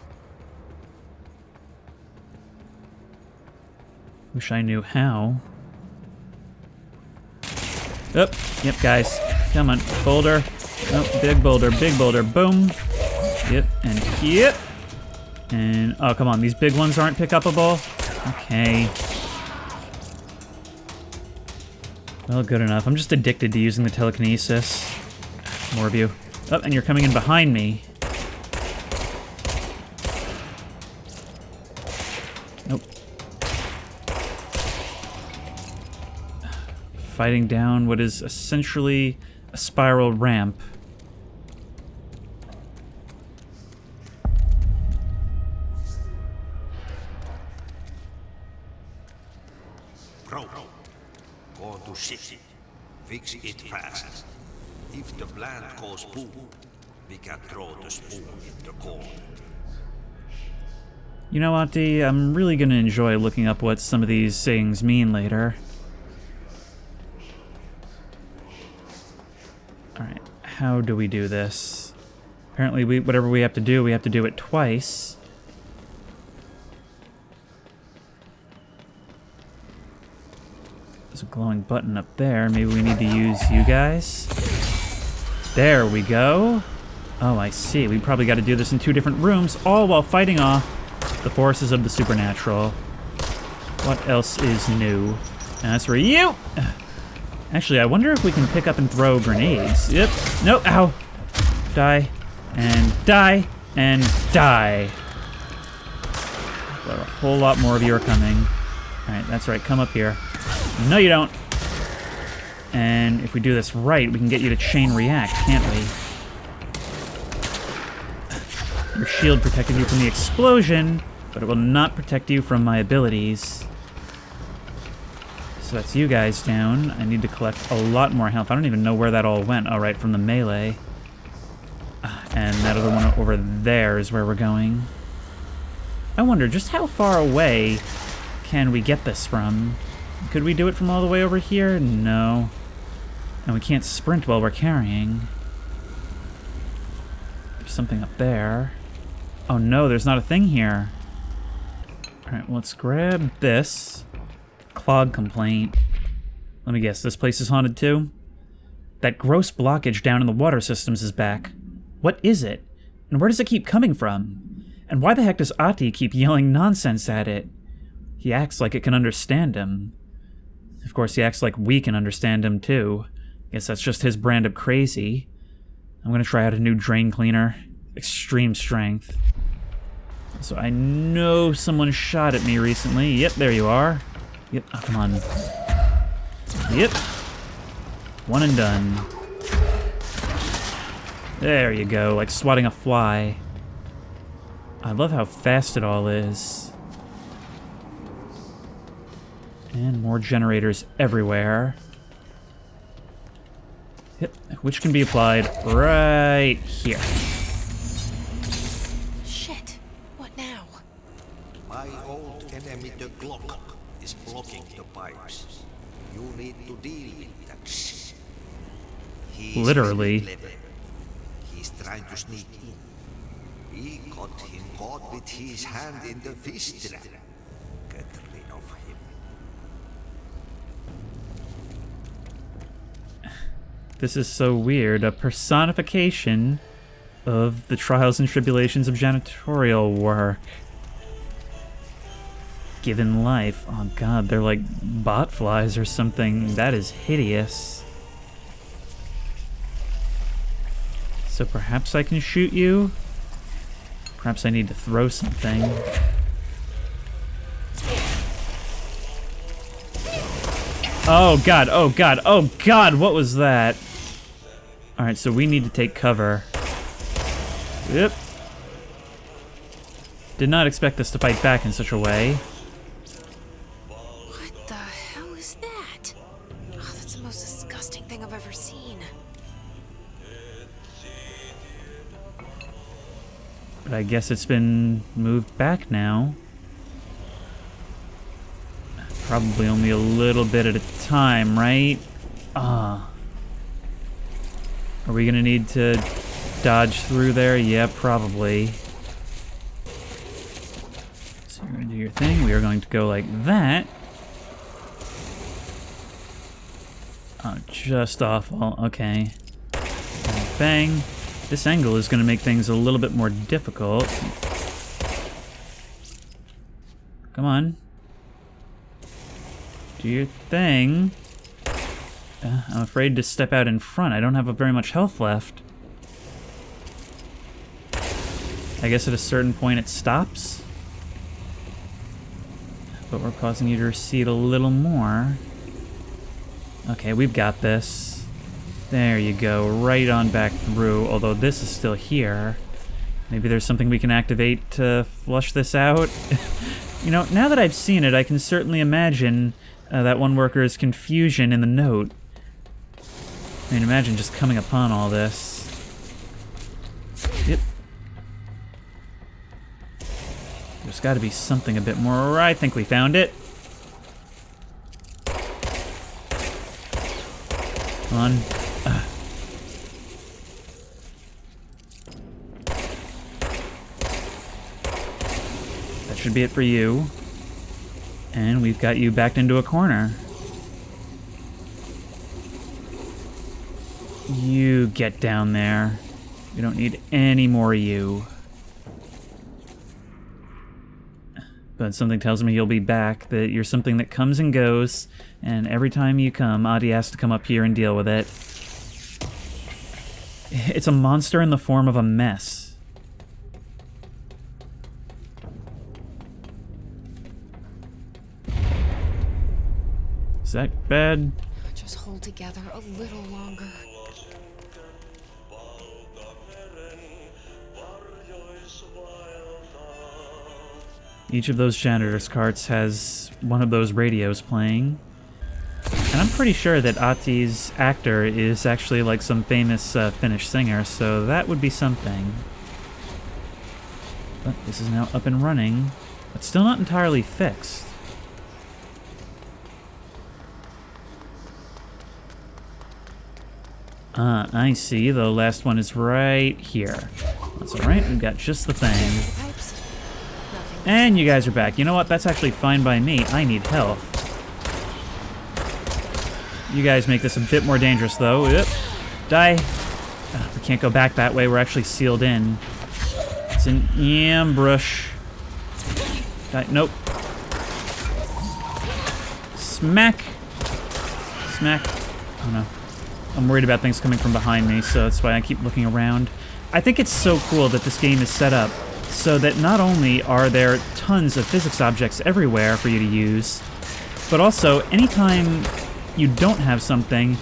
Wish I knew how. Oh, yep, guys. Come on, boulder. Oh, big boulder, boom. Yep, and yep. And, oh, come on, these big ones aren't pick-upable? Okay. Well, good enough. I'm just addicted to using the telekinesis. More of you. Oh, and you're coming in behind me. Nope. Fighting down what is essentially a spiral ramp. Bro, go to shit. Fix it fast. If the plant goes boom, we can throw the spoon in the corner. You know, Auntie, I'm really gonna enjoy looking up what some of these sayings mean later. Alright, how do we do this? Apparently, whatever we have to do it twice. There's a glowing button up there. Maybe we need to use you guys. There we go. Oh, I see. We probably got to do this in 2 different rooms, all while fighting off the forces of the supernatural. What else is new? And that's for you! Actually, I wonder if we can pick up and throw grenades. Yep. No. Ow. Die. And die. And die. Well, a whole lot more of you are coming. Alright, that's right. Come up here. No, you don't. And if we do this right, we can get you to chain react, can't we? Your shield protected you from the explosion, but it will not protect you from my abilities. So that's you guys down. I need to collect a lot more health. I don't even know where that all went. All right, from the melee. And that other one over there is where we're going. I wonder, just how far away can we get this from? Could we do it from all the way over here? No. And we can't sprint while we're carrying. There's something up there. Oh no, there's not a thing here. Alright, well, let's grab this. Clog complaint. Let me guess, this place is haunted too? That gross blockage down in the water systems is back. What is it? And where does it keep coming from? And why the heck does Ahti keep yelling nonsense at it? He acts like it can understand him. Of course, he acts like we can understand him too. Guess that's just his brand of crazy. I'm gonna try out a new drain cleaner. Extreme strength. So I know someone shot at me recently. Yep, there you are. Yep, oh, come on. Yep. One and done. There you go, like swatting a fly. I love how fast it all is. And more generators everywhere. Yep, which can be applied right here. Shit. What now? My old enemy, the Glock, is blocking the pipes. You need to deal with that shit. He's Literally. very clever. He's trying to sneak in. We got him caught with his hand in the fish trap. Get rid of him. This is so weird. A personification of the trials and tribulations of janitorial work. Given life. Oh god, they're like bot flies or something. That is hideous. So perhaps I can shoot you? Perhaps I need to throw something. Oh god, oh god, oh god, what was that? Alright, so we need to take cover. Yep. Did not expect us to fight back in such a way. What the hell is that? Oh, that's the most disgusting thing I've ever seen. But I guess it's been moved back now. Probably only a little bit at a time, right? Are we gonna need to dodge through there? Yeah, probably. So you're gonna do your thing. We are going to go like that. Oh, just awful. Okay. Bang. This angle is gonna make things a little bit more difficult. Come on. Do your thing. I'm afraid to step out in front. I don't have very much health left. I guess at a certain point it stops. But we're causing you to recede a little more. Okay, we've got this. There you go, right on back through, although this is still here. Maybe there's something we can activate to flush this out. You know, now that I've seen it, I can certainly imagine that one worker's confusion in the note. I mean, imagine just coming upon all this. Yep. There's got to be something a bit more. I think we found it. Come on. That should be it for you. And we've got you backed into a corner. You get down there. We don't need any more of you. But something tells me you'll be back, that you're something that comes and goes, and every time you come, Ahti has to come up here and deal with it. It's a monster in the form of a mess. Is that bad? Just hold together a little longer. Each of those janitor's carts has one of those radios playing. And I'm pretty sure that Ahti's actor is actually like some famous Finnish singer, so that would be something. But this is now up and running. but still not entirely fixed. I see. The last one is right here. That's alright, we've got just the thing. And you guys are back. You know what? That's actually fine by me. I need health. You guys make this a bit more dangerous, though. Yep. Die. We can't go back that way. We're actually sealed in. It's an ambush. Die. Nope. Smack. Smack. Oh, no. I'm worried about things coming from behind me, so that's why I keep looking around. I think it's so cool that this game is set up so that not only are there tons of physics objects everywhere for you to use, but also anytime you don't have something,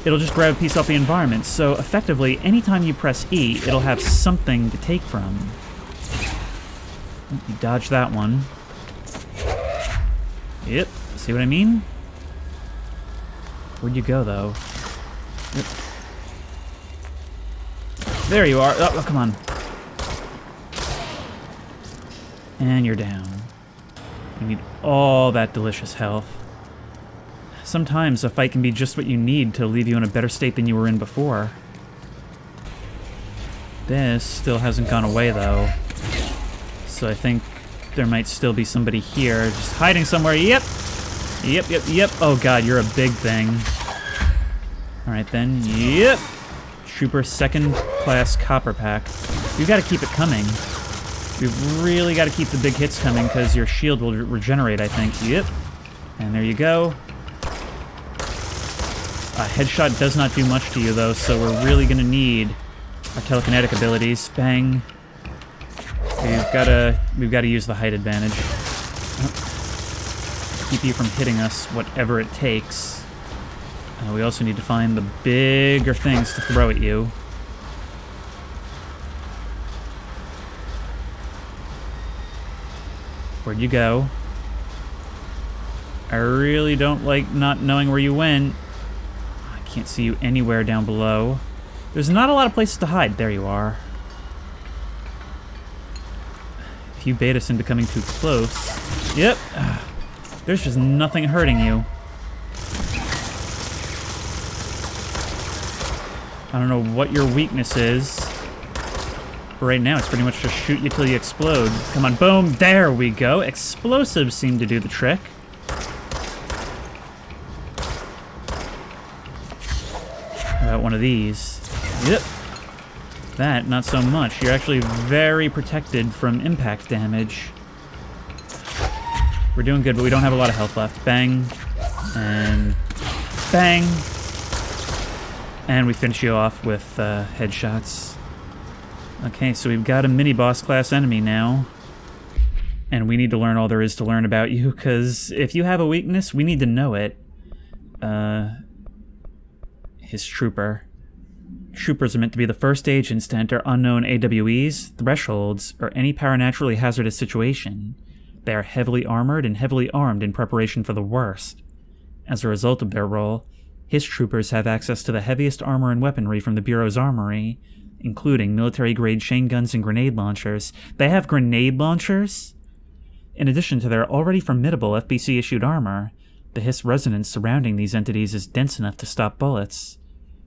it'll just grab a piece off the environment. So effectively, anytime you press E, it'll have something to take from. You dodge that one. Yep, see what I mean? Where'd you go, though? Yep. There you are. Oh, come on. And you're down. You need all that delicious health. Sometimes a fight can be just what you need to leave you in a better state than you were in before. This still hasn't gone away, though. So I think there might still be somebody here, just hiding somewhere. Yep! Yep, yep, yep. Oh god, you're a big thing. Alright then. Yep! Trooper second class copper pack. We've got to keep it coming. We've really got to keep the big hits coming because your shield will regenerate, I think. Yep. And there you go. A headshot does not do much to you, though, so we're really going to need our telekinetic abilities. Bang. We've got to use the height advantage. Keep you from hitting us, whatever it takes. We also need to find the bigger things to throw at you. Where'd you go? I really don't like not knowing where you went. I can't see you anywhere down below. There's not a lot of places to hide. There you are. If you bait us into coming too close... Yep. There's just nothing hurting you. I don't know what your weakness is. But right now, it's pretty much just shoot you till you explode. Come on, boom! There we go! Explosives seem to do the trick. How about one of these? Yep. That, not so much. You're actually very protected from impact damage. We're doing good, but we don't have a lot of health left. Bang. And... bang! And we finish you off with headshots. Okay, so we've got a mini-boss class enemy now. And we need to learn all there is to learn about you, because if you have a weakness, we need to know it. His trooper. Troopers are meant to be the first agents to enter unknown AWEs, thresholds, or any paranaturally hazardous situation. They are heavily armored and heavily armed in preparation for the worst. As a result of their role, his troopers have access to the heaviest armor and weaponry from the Bureau's armory, including military-grade chain guns and grenade launchers. They have grenade launchers? In addition to their already formidable FBC-issued armor, the Hiss resonance surrounding these entities is dense enough to stop bullets.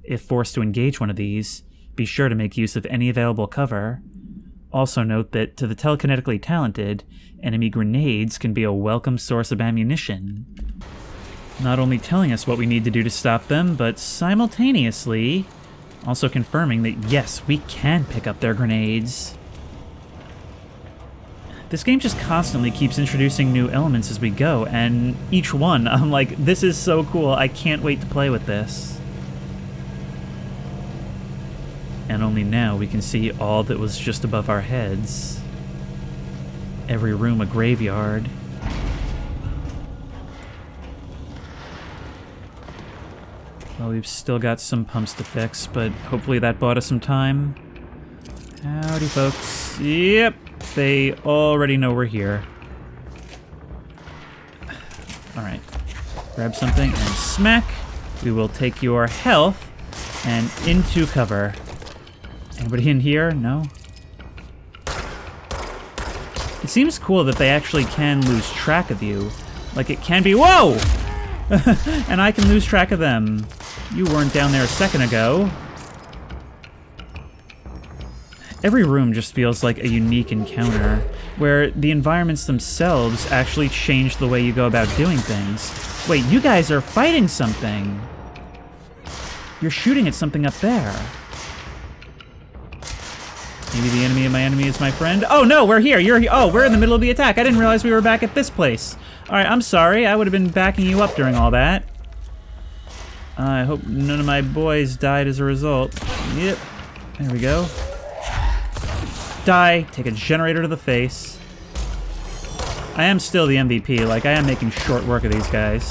If forced to engage one of these, be sure to make use of any available cover. Also note that, to the telekinetically talented, enemy grenades can be a welcome source of ammunition. Not only telling us what we need to do to stop them, but simultaneously also confirming that yes, we can pick up their grenades. This game just constantly keeps introducing new elements as we go, and each one, I'm like, this is so cool, I can't wait to play with this. And only now we can see all that was just above our heads. Every room a graveyard. Well, we've still got some pumps to fix, but hopefully that bought us some time. Howdy, folks. Yep, they already know we're here. Alright. Grab something and smack. We will take your health and into cover. Anybody in here? No? seems cool that they actually can lose track of you. Like, it can be— whoa! And I can lose track of them. You weren't down there a second ago. Every room just feels like a unique encounter, where the environments themselves actually change the way you go about doing things. Wait, you guys are fighting something! You're shooting at something up there. Maybe the enemy of my enemy is my friend? Oh no, we're here! We're in the middle of the attack! I didn't realize we were back at this place! Alright, I'm sorry, I would have been backing you up during all that. I hope none of my boys died as a result. Yep, there we go. Die, take a generator to the face. I am still the MVP, like I am making short work of these guys.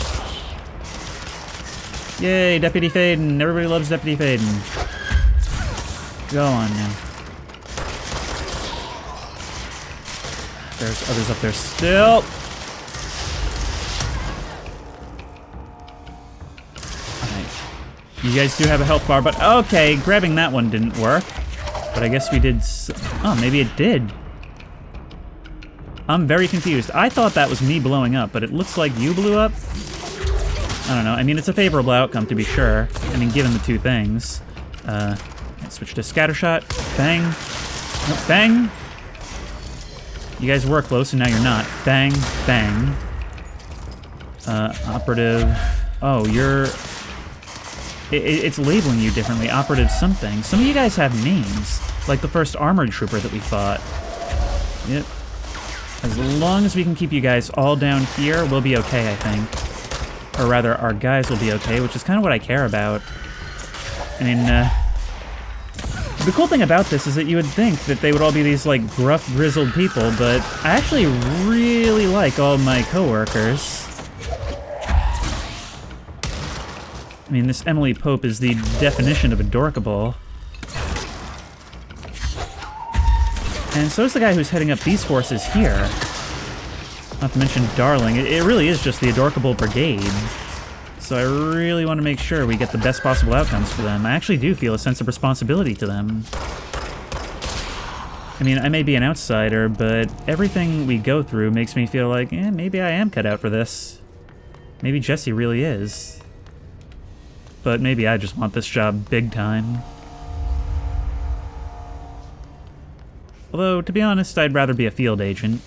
Yay, Deputy Faden, everybody loves Deputy Faden. Go on now. There's others up there still. Alright. You guys do have a health bar, but okay, grabbing that one didn't work. But I guess we did oh, maybe it did. I'm very confused. I thought that was me blowing up, but it looks like you blew up? I don't know. I mean, it's a favorable outcome, to be sure. I mean, given the two things. Switch to scattershot. Bang. Oh, bang. You guys were close, and now you're not. Bang. Bang. Operative. Oh, you're... It's labeling you differently. Operative something. Some of you guys have names, like the first armored trooper that we fought. Yep. As long as we can keep you guys all down here, we'll be okay, I think. Or rather, our guys will be okay, which is kind of what I care about. I mean, the cool thing about this is that you would think that they would all be these, like, gruff, grizzled people, but I actually really like all my coworkers. I mean, this Emily Pope is the definition of adorkable. And so is the guy who's heading up these forces here. Not to mention Darling. It really is just the adorkable brigade. So I really want to make sure we get the best possible outcomes for them. I actually do feel a sense of responsibility to them. I mean, I may be an outsider, but everything we go through makes me feel like, maybe I am cut out for this. Maybe Jesse really is. But maybe I just want this job big time. Although, to be honest, I'd rather be a field agent.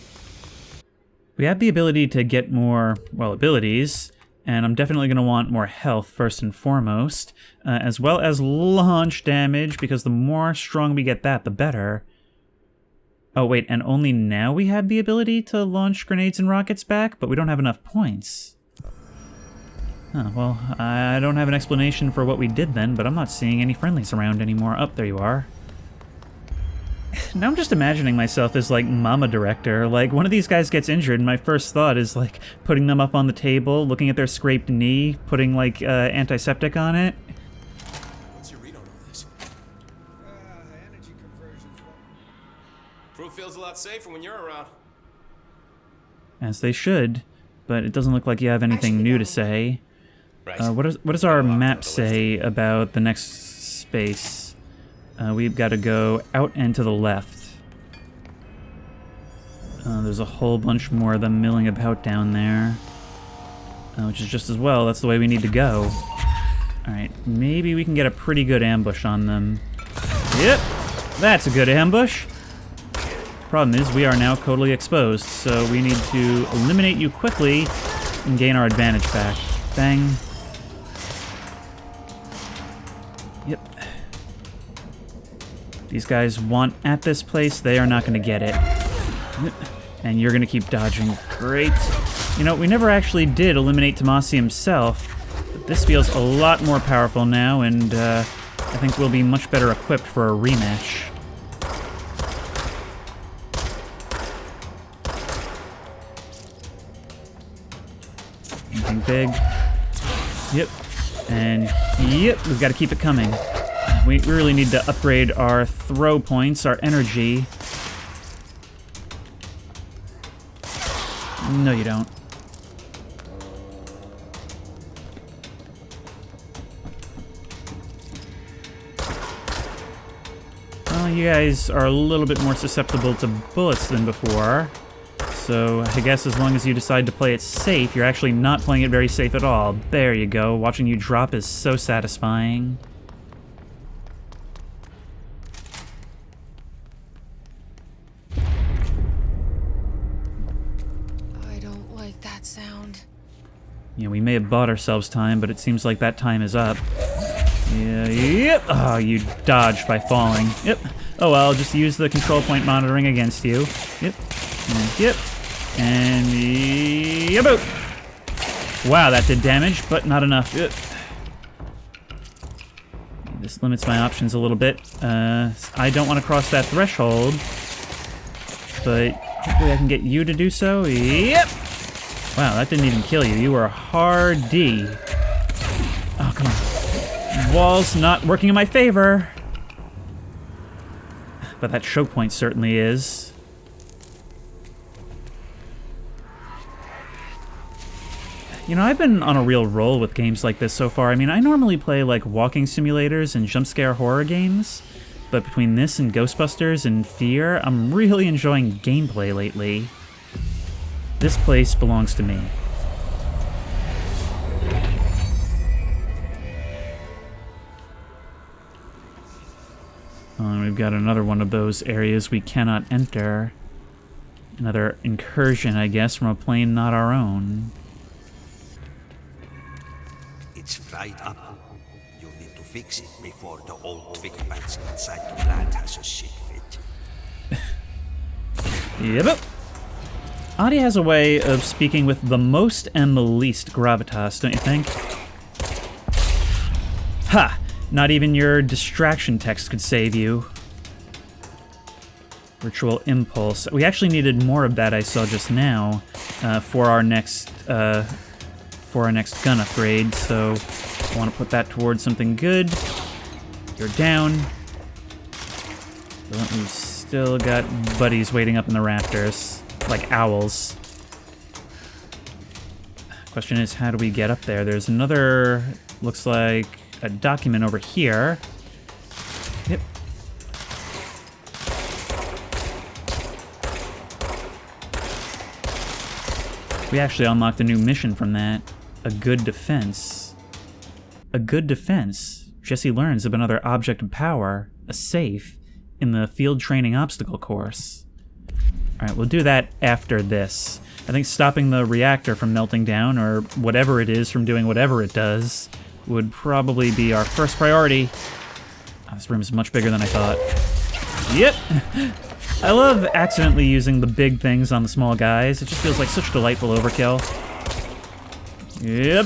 We have the ability to get more, well, abilities, and I'm definitely going to want more health first and foremost, as well as launch damage, because the more strong we get that, the better. Oh wait, and only now we have the ability to launch grenades and rockets back, but we don't have enough points. Oh, well, I don't have an explanation for what we did then, but I'm not seeing any friendlies around anymore. Oh, there you are. Now I'm just imagining myself as, like, mama director. Like, one of these guys gets injured, and my first thought is, like, putting them up on the table, looking at their scraped knee, putting, like, antiseptic on it. What's your read on all this? Energy conversions. Crew feels a lot safer when you're around. As they should, but it doesn't look like you have anything new to say. Right. What does our map say about the next space? We've got to go out and to the left. There's a whole bunch more of them milling about down there. Which is just as well, that's the way we need to go. Alright, maybe we can get a pretty good ambush on them. Yep, that's a good ambush. Problem is, we are now totally exposed, so we need to eliminate you quickly and gain our advantage back. Bang. Yep. These guys want at this place, they are not going to get it. And you're going to keep dodging. Great. You know, we never actually did eliminate Tomasi himself, but this feels a lot more powerful now, and I think we'll be much better equipped for a rematch. Anything big? Yep. And yep, we've got to keep it coming. We really need to upgrade our throw points, our energy. No, you don't. Well, you guys are a little bit more susceptible to bullets than before. So I guess as long as you decide to play it safe, you're actually not playing it very safe at all. There you go. Watching you drop is so satisfying. I don't like that sound. Yeah, we may have bought ourselves time, but it seems like that time is up. Yeah, yep. Oh, you dodged by falling. Yep. Oh well, I'll just use the control point monitoring against you. Yep. And yep. And yep. Wow, that did damage, but not enough. Yep. This limits my options a little bit. I don't want to cross that threshold, but hopefully I can get you to do so. Yep. Wow, that didn't even kill you. You were a hard D. Oh, come on. Wall's not working in my favor. But that choke point certainly is. You know, I've been on a real roll with games like this so far. I mean, I normally play like walking simulators and jump scare horror games, but between this and Ghostbusters and Fear, I'm really enjoying gameplay lately. This place belongs to me. We've got another one of those areas we cannot enter. Another incursion, I guess, from a plane not our own. It's fried up. You need to fix it before the old twig pants inside the plant has a shit fit. Yep. Adi has a way of speaking with the most and the least gravitas, don't you think? Ha! Not even your distraction text could save you. Ritual Impulse. We actually needed more of that I saw just now for our next gun upgrade, so I want to put that towards something good. You're down. But we've still got buddies waiting up in the rafters, like owls. Question is, how do we get up there? There's another, looks like a document over here. Yep. We actually unlocked a new mission from that. A good defense. A good defense. Jesse learns of another object of power, a safe, in the field training obstacle course. Alright, we'll do that after this. I think stopping the reactor from melting down, or whatever it is from doing whatever it does, would probably be our first priority. Oh, this room is much bigger than I thought. Yep! I love accidentally using the big things on the small guys. It just feels like such delightful overkill. Yep.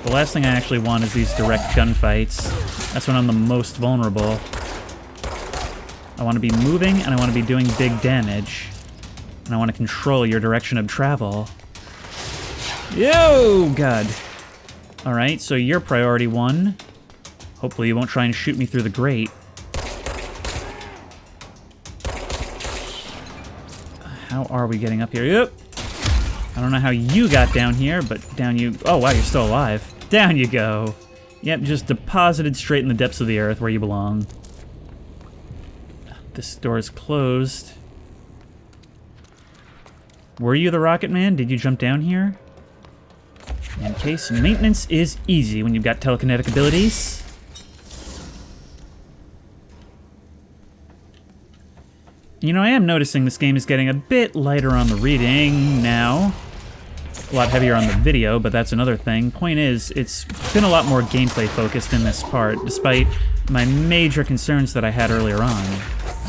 The last thing I actually want is these direct gunfights. That's when I'm the most vulnerable. I want to be moving, and I want to be doing big damage. And I want to control your direction of travel. Yo, God. Alright, so you're priority 1. Hopefully you won't try and shoot me through the grate. How are we getting up here? Yep. I don't know how you got down here, but down you... Oh, wow, you're still alive. Down you go. Yep, just deposited straight in the depths of the earth where you belong. This door is closed. Were you the Rocket Man? Did you jump down here? In case, maintenance is easy when you've got telekinetic abilities. You know, I am noticing this game is getting a bit lighter on the reading now. A lot heavier on the video, but that's another thing. Point is, it's been a lot more gameplay focused in this part, despite my major concerns that I had earlier on.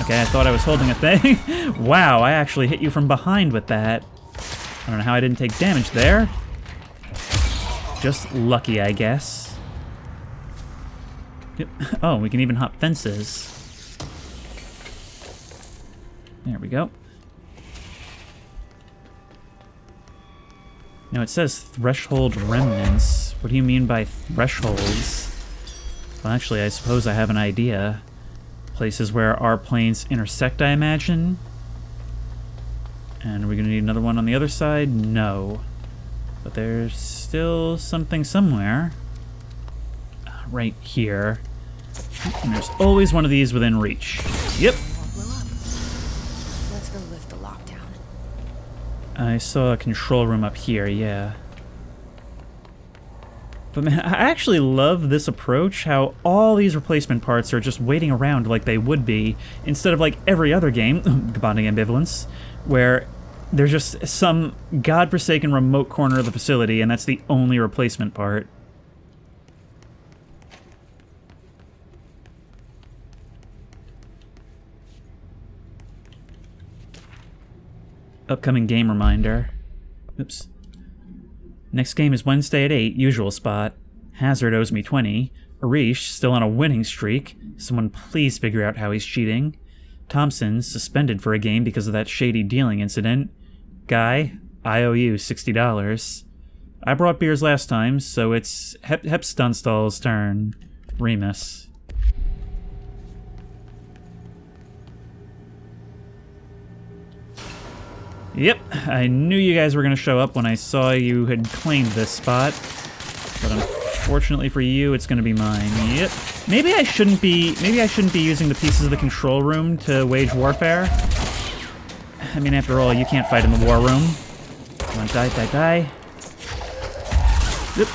Okay, I thought I was holding a thing. Wow, I actually hit you from behind with that. I don't know how I didn't take damage there. Just lucky, I guess. Yep. Oh, we can even hop fences. There we go. Now it says threshold remnants. What do you mean by thresholds? Well, actually, I suppose I have an idea. Places where our planes intersect, I imagine. And are we going to need another one on the other side? No. But there's still something somewhere. Right here. And there's always one of these within reach. Yep. Let's go lift the lockdown. I saw a control room up here, yeah. But man, I actually love this approach, how all these replacement parts are just waiting around like they would be, instead of like every other game, Bonding Ambivalence, where there's just some godforsaken remote corner of the facility and that's the only replacement part. Upcoming game reminder. Oops. Next game is Wednesday at 8, usual spot. Hazard owes me 20. Arish, still on a winning streak. Someone please figure out how he's cheating. Thompson, suspended for a game because of that shady dealing incident. Guy, I owe you $60. I brought beers last time, so it's Hep Dunstall's turn. Remus. Yep, I knew you guys were going to show up when I saw you had claimed this spot. But unfortunately for you, it's going to be mine. Yep. Maybe I shouldn't be using the pieces of the control room to wage warfare. I mean, after all, you can't fight in the war room. Come on, die, die, die. Yep.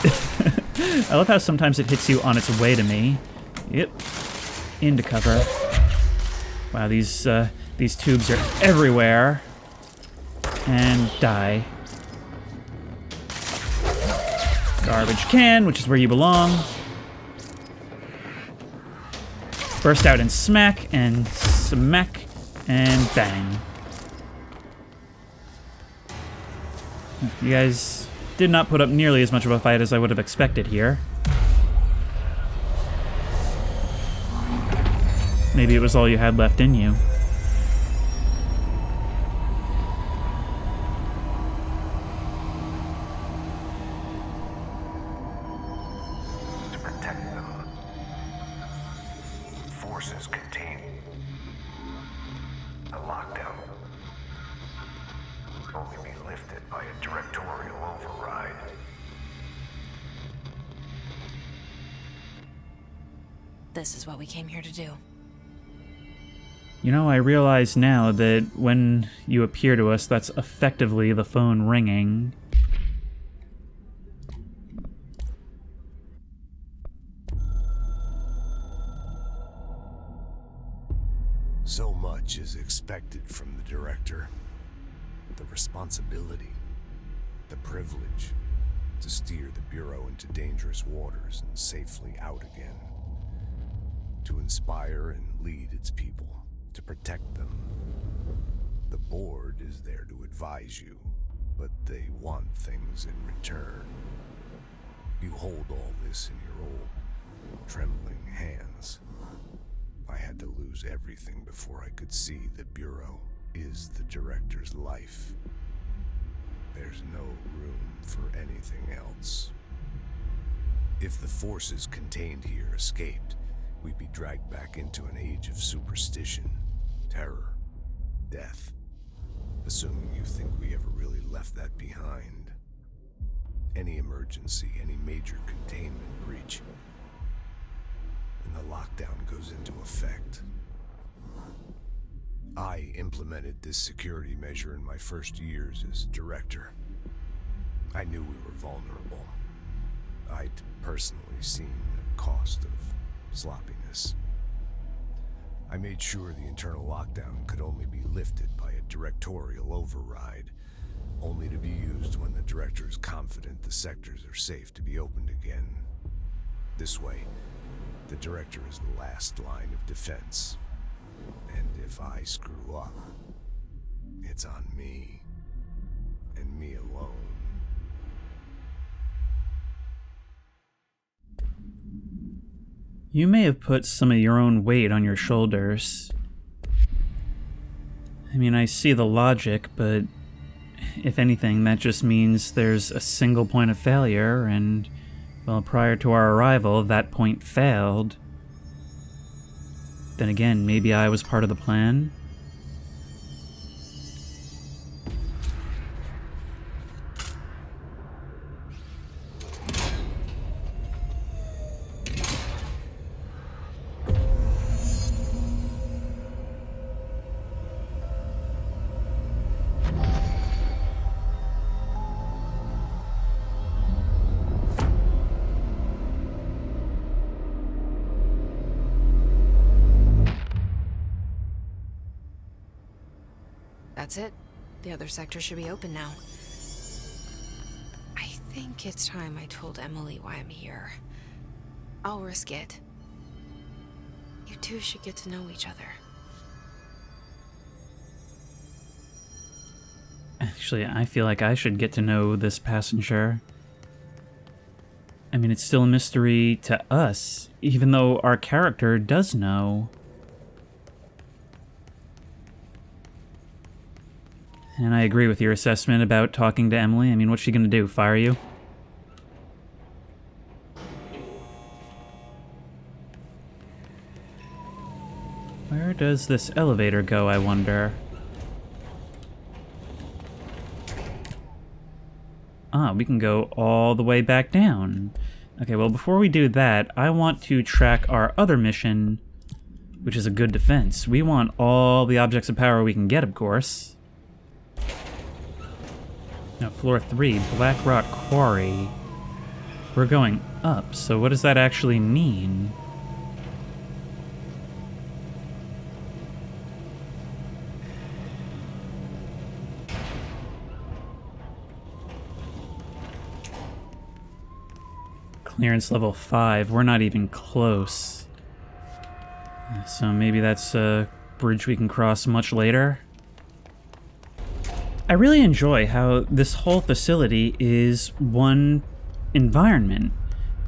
I love how sometimes it hits you on its way to me. Yep. Into cover. Wow, these tubes are everywhere. And die. Garbage can, which is where you belong. Burst out and smack, and smack, and bang. You guys did not put up nearly as much of a fight as I would have expected here. Maybe it was all you had left in you. Forces contain a lockdown. Only be lifted by a directorial override. This is what we came here to do. You know, I realize now that when you appear to us, that's effectively the phone ringing. So much is expected from the director. The responsibility, the privilege to steer the Bureau into dangerous waters and safely out again. To inspire and lead its people, to protect them. The board is there to advise you, but they want things in return. You hold all this in your old, trembling hands. I had to lose everything before I could see the Bureau is the director's life. There's no room for anything else. If the forces contained here escaped, we'd be dragged back into an age of superstition, terror, death. Assuming you think we ever really left that behind. Any emergency, any major containment breach, and the lockdown goes into effect. I implemented this security measure in my first years as director. I knew we were vulnerable. I'd personally seen the cost of sloppiness. I made sure the internal lockdown could only be lifted by a directorial override, only to be used when the director is confident the sectors are safe to be opened again. This way, the director is the last line of defense. And if I screw up, it's on me, and me alone. You may have put some of your own weight on your shoulders. I mean, I see the logic, but if anything, that just means there's a single point of failure, and, well, prior to our arrival, that point failed. Then again, maybe I was part of the plan. That's it. The other sector should be open now. I think it's time I told Emily why I'm here. I'll risk it. You two should get to know each other. Actually, I feel like I should get to know this passenger. I mean, it's still a mystery to us, even though our character does know. And I agree with your assessment about talking to Emily. I mean, what's she gonna do, fire you? Where does this elevator go, I wonder? Ah, we can go all the way back down. Okay, well, before we do that, I want to track our other mission, which is a good defense. We want all the objects of power we can get, of course. Now, floor 3, Black Rock Quarry. We're going up, so what does that actually mean? Clearance level 5. We're not even close. So maybe that's a bridge we can cross much later. I really enjoy how this whole facility is one environment.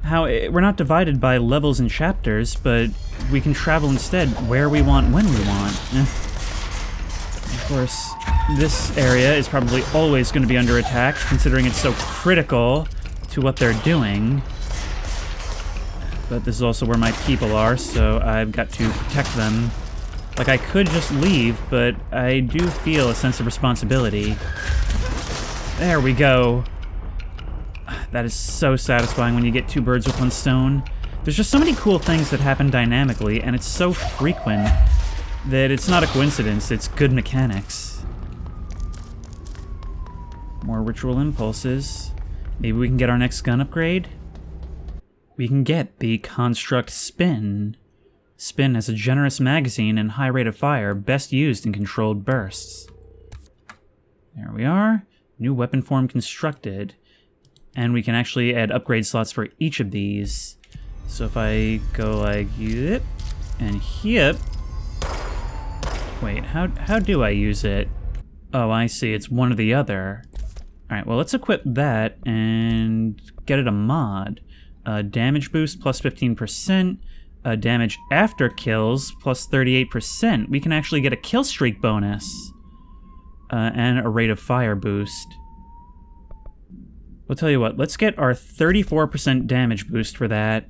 How we're not divided by levels and chapters, but we can travel instead where we want, when we want. Of course, this area is probably always going to be under attack, considering it's so critical to what they're doing. But this is also where my people are, so I've got to protect them. Like, I could just leave, but I do feel a sense of responsibility. There we go. That is so satisfying when you get 2 birds with 1 stone. There's just so many cool things that happen dynamically, and it's so frequent that it's not a coincidence, it's good mechanics. More ritual impulses. Maybe we can get our next gun upgrade? We can get the Construct Spin. Spin has a generous magazine and high rate of fire, best used in controlled bursts. There we are. New weapon form constructed. And we can actually add upgrade slots for each of these. So if I go like yip and yip. Wait, how do I use it? Oh, I see, it's one or the other. Alright, well let's equip that and get it a mod. Damage boost plus 15%, damage after kills plus 38%. We can actually get a kill streak bonus, and a rate of fire boost. We'll tell you what, let's get our 34% damage boost for that,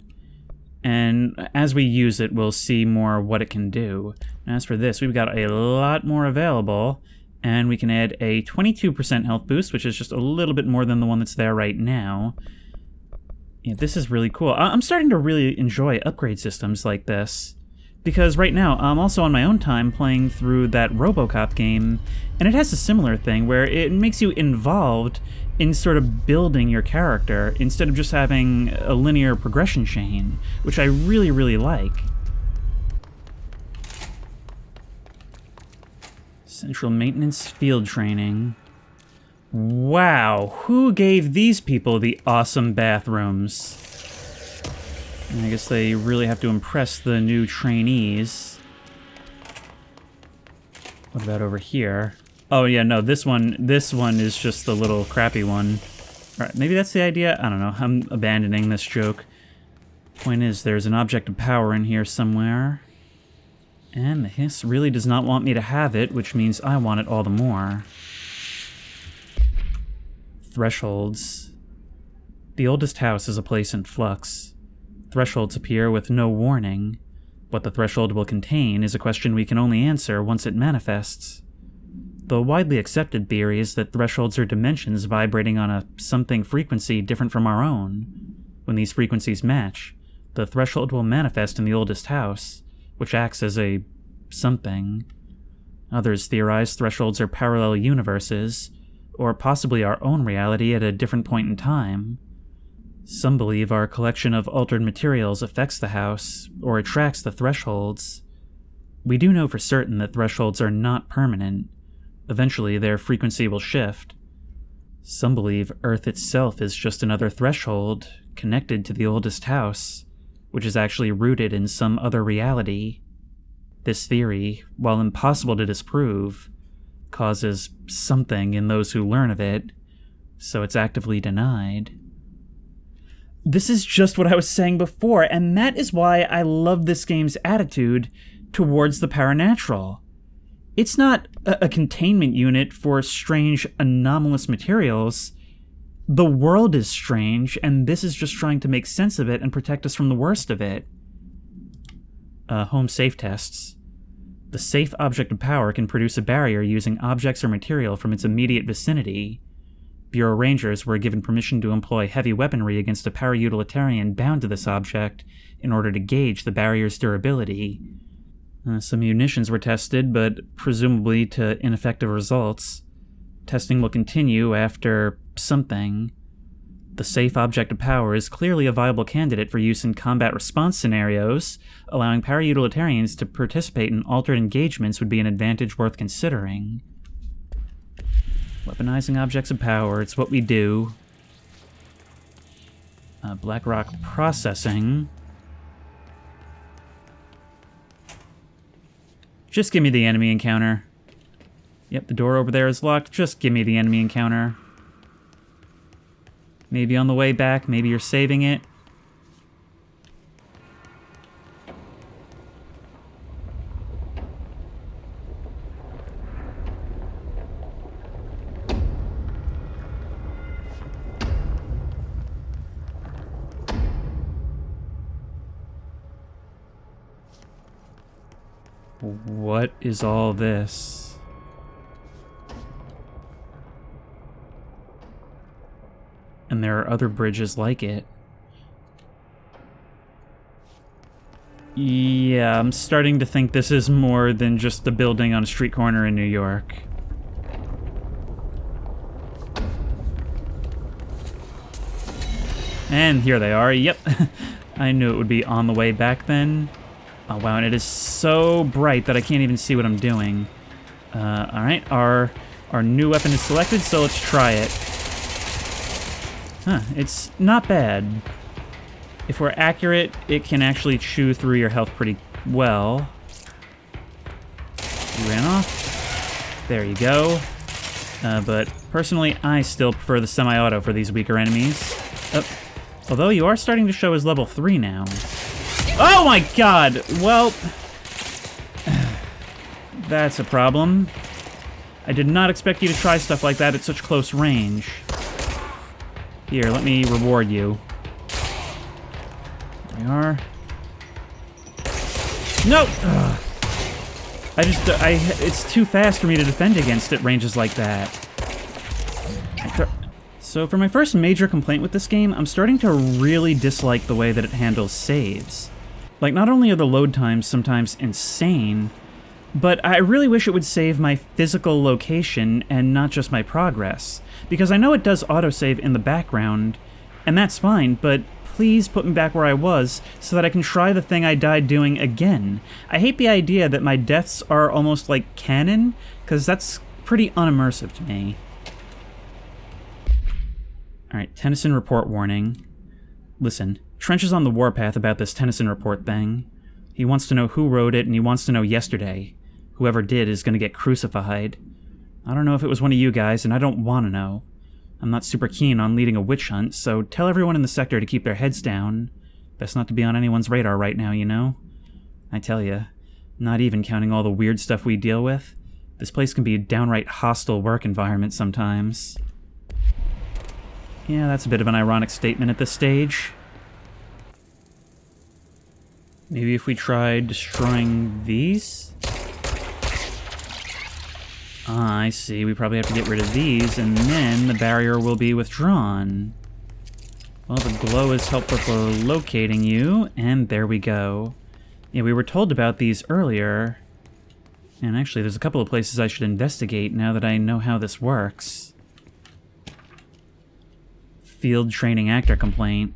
and as we use it, we'll see more what it can do. And as for this, we've got a lot more available, and we can add a 22% health boost, which is just a little bit more than the one that's there right now. Yeah, this is really cool. I'm starting to really enjoy upgrade systems like this, because right now I'm also on my own time playing through that RoboCop game, and it has a similar thing where it makes you involved in sort of building your character instead of just having a linear progression chain, which I really, really like. Central Maintenance Field Training. Wow, who gave these people the awesome bathrooms? I guess they really have to impress the new trainees. What about over here? Oh yeah, no, this one is just the little crappy one. All right, maybe that's the idea? I don't know, I'm abandoning this joke. Point is, there's an object of power in here somewhere. And the Hiss really does not want me to have it, which means I want it all the more. Thresholds. The oldest house is a place in flux. Thresholds appear with no warning. What the threshold will contain is a question we can only answer once it manifests. The widely accepted theory is that thresholds are dimensions vibrating on a something frequency different from our own. When these frequencies match, the threshold will manifest in the oldest house, which acts as a something. Others theorize thresholds are parallel universes, or possibly our own reality at a different point in time. Some believe our collection of altered materials affects the house, or attracts the thresholds. We do know for certain that thresholds are not permanent. Eventually, their frequency will shift. Some believe Earth itself is just another threshold connected to the oldest house, which is actually rooted in some other reality. This theory, while impossible to disprove, causes something in those who learn of it, so it's actively denied. This is just what I was saying before, and that is why I love this game's attitude towards the paranatural. It's not a containment unit for strange, anomalous materials. The world is strange, and this is just trying to make sense of it and protect us from the worst of it. Home safe tests. The safe object of power can produce a barrier using objects or material from its immediate vicinity. Bureau Rangers were given permission to employ heavy weaponry against a para-utilitarian bound to this object in order to gauge the barrier's durability. Some munitions were tested, but presumably to ineffective results. Testing will continue after something. The safe object of power is clearly a viable candidate for use in combat response scenarios. Allowing para-utilitarians to participate in altered engagements would be an advantage worth considering. Weaponizing objects of power, it's what we do. Blackrock processing. Just give me the enemy encounter. Yep, the door over there is locked. Just give me the enemy encounter. Maybe on the way back, maybe you're saving it. What is all this? And there are other bridges like it. Yeah, I'm starting to think this is more than just a building on a street corner in New York. And here they are, yep. I knew it would be on the way back then. Oh wow, and it is so bright that I can't even see what I'm doing. Alright, our new weapon is selected, so let's try it. Huh, it's not bad. If we're accurate, it can actually chew through your health pretty well. You ran off. There you go. But personally, I still prefer the semi-auto for these weaker enemies. Although you are starting to show as level 3 now. Oh my god! Well, that's a problem. I did not expect you to try stuff like that at such close range. Here, let me reward you. There we are. No! Ugh. It's too fast for me to defend against at ranges like that. So for my first major complaint with this game, I'm starting to really dislike the way that it handles saves. Like, not only are the load times sometimes insane, but I really wish it would save my physical location and not just my progress. Because I know it does autosave in the background, and that's fine, but please put me back where I was so that I can try the thing I died doing again. I hate the idea that my deaths are almost like canon, because that's pretty unimmersive to me. Alright, Tennyson report warning. Listen, Trench is on the warpath about this Tennyson report thing. He wants to know who wrote it, and he wants to know yesterday. Whoever did is gonna get crucified. I don't know if it was one of you guys, and I don't want to know. I'm not super keen on leading a witch hunt, so tell everyone in the sector to keep their heads down. Best not to be on anyone's radar right now, you know? I tell ya, not even counting all the weird stuff we deal with, this place can be a downright hostile work environment sometimes. Yeah, that's a bit of an ironic statement at this stage. Maybe if we tried destroying these? Ah, I see. We probably have to get rid of these, and then the barrier will be withdrawn. Well, the glow is helpful for locating you, and there we go. Yeah, we were told about these earlier. And actually, there's a couple of places I should investigate now that I know how this works. Field training actor complaint.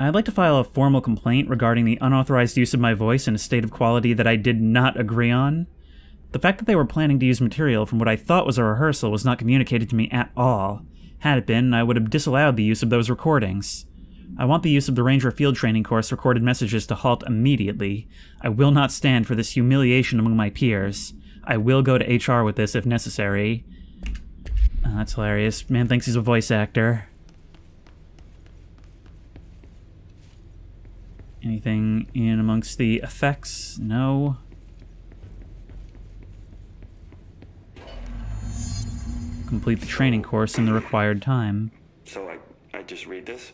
I'd like to file a formal complaint regarding the unauthorized use of my voice in a state of quality that I did not agree on. The fact that they were planning to use material from what I thought was a rehearsal was not communicated to me at all. Had it been, I would have disallowed the use of those recordings. I want the use of the Ranger Field Training Course recorded messages to halt immediately. I will not stand for this humiliation among my peers. I will go to HR with this if necessary. Oh, that's hilarious. Man thinks he's a voice actor. Anything in amongst the effects? No. Complete the training course in the required time. So I just read this?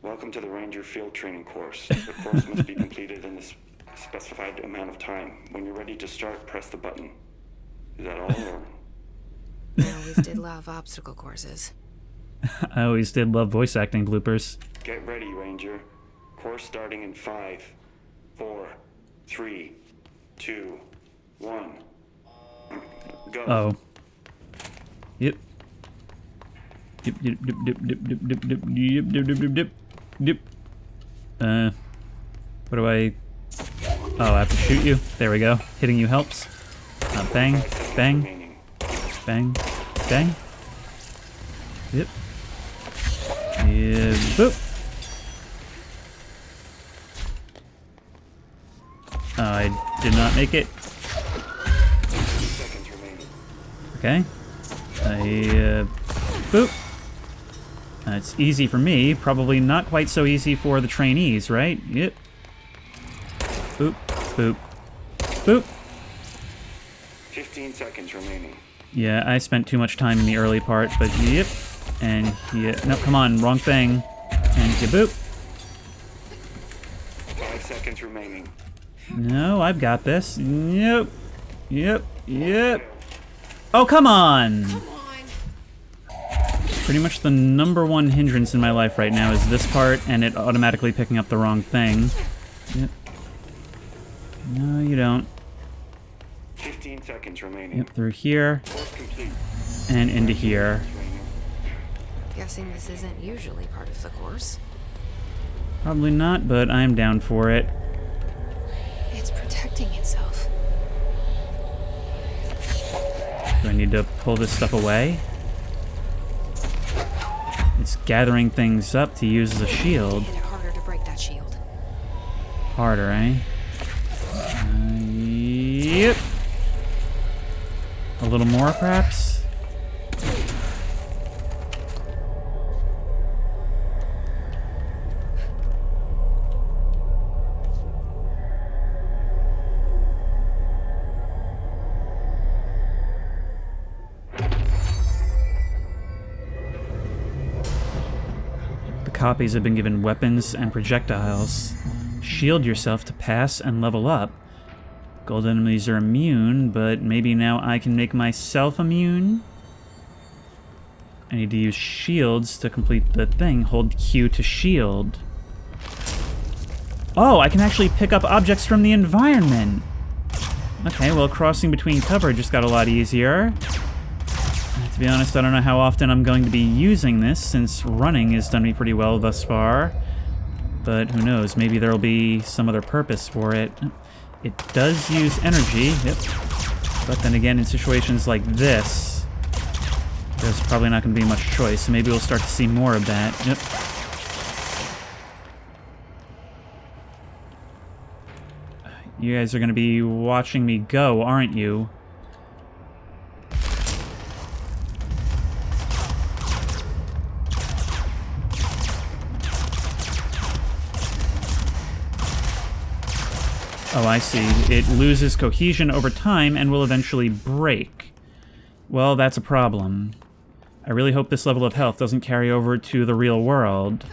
Welcome to the Ranger Field Training Course. The course must be completed in this specified amount of time. When you're ready to start, press the button. Is that all, or? I always did love obstacle courses. I always did love voice acting bloopers. Get ready, Ranger. Course starting in 5, 4, 3, 2, 1. Go. Oh. Yep. Dip, dip, dip, dip, dip, dip, dip, dip, dip, dip, dip, dip, dip. What do I... Oh, I have to shoot you. There we go. Hitting you helps. Bang, bang, bang, bang. Yep. Yeah, boop. Oh, I did not make it. Okay. Boop. It's easy for me, probably not quite so easy for the trainees, right? Yep. Boop, boop, boop. 15 seconds remaining. Yeah, I spent too much time in the early part, but yep. And yeah, no, come on, wrong thing. And ya boop. 5 seconds remaining. No, I've got this. Yep. Yep. Yep. Oh, come on! Pretty much the #1 hindrance in my life right now is this part and it automatically picking up the wrong thing. Yep. No, you don't. 15 seconds remaining. Yep, through here. Course complete. And into here. Guessing this isn't usually part of the course. Probably not, but I'm down for it. It's protecting itself. Do I need to pull this stuff away? It's gathering things up to use as a shield. Hit it harder to break that shield. Harder, eh? Yep. A little more, perhaps? Copies have been given weapons and projectiles. Shield yourself to pass and level up. Gold enemies are immune, but maybe now I can make myself immune? I need to use shields to complete the thing. Hold Q to shield. Oh, I can actually pick up objects from the environment! Okay, well, crossing between cover just got a lot easier. To be honest, I don't know how often I'm going to be using this, since running has done me pretty well thus far. But who knows, maybe there'll be some other purpose for it. It does use energy, yep. But then again, in situations like this, there's probably not going to be much choice, so maybe we'll start to see more of that. Yep. You guys are going to be watching me go, aren't you? Oh, I see. It loses cohesion over time and will eventually break. Well, that's a problem. I really hope this level of health doesn't carry over to the real world.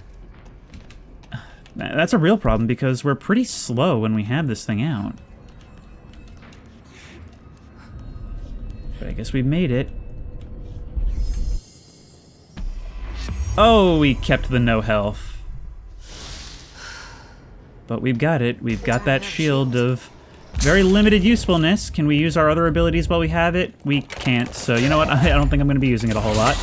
That's a real problem because we're pretty slow when we have this thing out. But I guess we've made it. Oh, we kept the no health. But we've got it. We've got that shield of very limited usefulness. Can we use our other abilities while we have it? We can't, so you know what? I don't think I'm going to be using it a whole lot.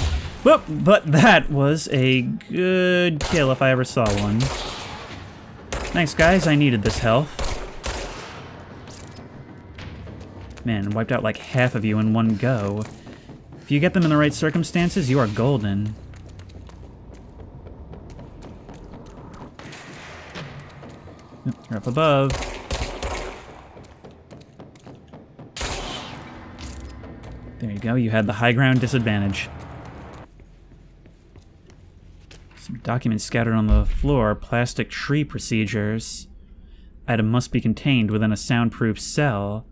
Whoop! But that was a good kill if I ever saw one. Thanks, guys. I needed this health. Man, wiped out like half of you in one go. If you get them in the right circumstances, you are golden. You're up above. There you go, you had the high ground disadvantage. Some documents scattered on the floor, plastic tree procedures. Item must be contained within a soundproof cell.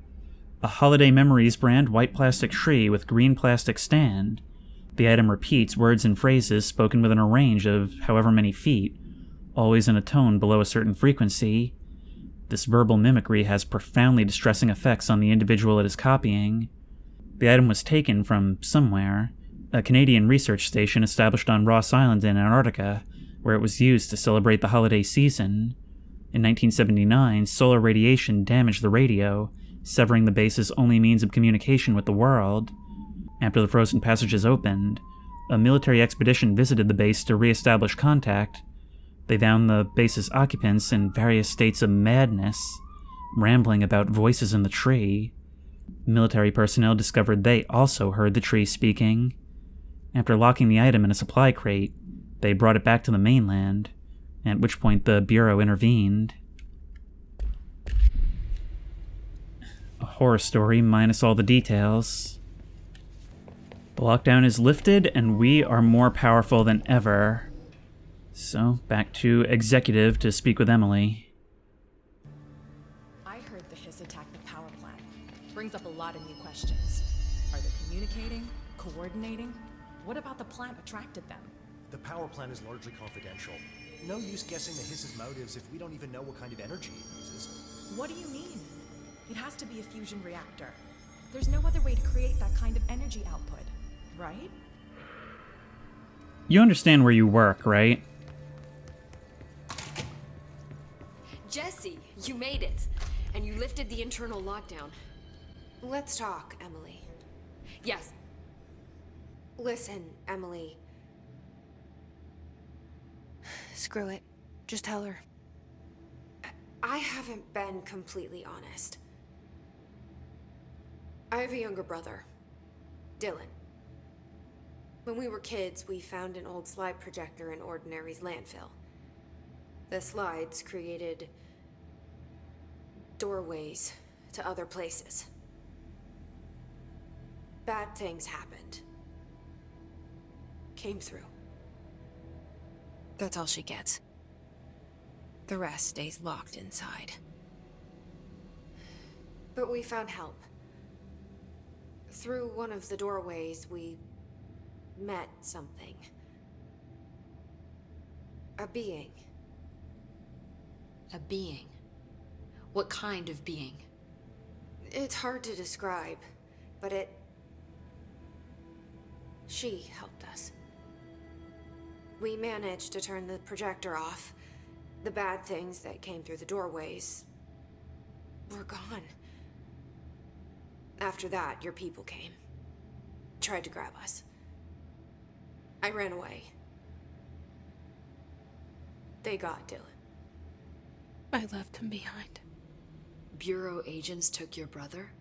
A Holiday Memories brand white plastic tree with green plastic stand. The item repeats words and phrases spoken within a range of however many feet, always in a tone below a certain frequency. This verbal mimicry has profoundly distressing effects on the individual it is copying. The item was taken from somewhere, a Canadian research station established on Ross Island in Antarctica, where it was used to celebrate the holiday season. In 1979, solar radiation damaged the radio, severing the base's only means of communication with the world. After the frozen passages opened, a military expedition visited the base to re-establish contact. They found the base's occupants in various states of madness, rambling about voices in the tree. Military personnel discovered they also heard the tree speaking. After locking the item in a supply crate, they brought it back to the mainland, at which point the Bureau intervened. A horror story minus all the details. The lockdown is lifted, and we are more powerful than ever. So, back to Executive to speak with Emily. I heard the Hiss attacked the power plant. Brings up a lot of new questions. Are they communicating? Coordinating? What about the plant attracted them? The power plant is largely confidential. No use guessing the Hiss's motives if we don't even know what kind of energy it uses. What do you mean? It has to be a fusion reactor. There's no other way to create that kind of energy output, right? You understand where you work, right? Jesse, you made it. And you lifted the internal lockdown. Let's talk, Emily. Yes. Listen, Emily. Screw it. Just tell her. I haven't been completely honest. I have a younger brother, Dylan. When we were kids, we found an old slide projector in Ordinary's landfill. The slides created doorways to other places. Bad things happened. Came through. That's all she gets. The rest stays locked inside. But we found help. Through one of the doorways, we met something. A being. A being? What kind of being? It's hard to describe, but she helped us. We managed to turn the projector off. The bad things that came through the doorways were gone. After that, your people came. Tried to grab us. I ran away. They got Dylan. I left him behind. Bureau agents took your brother?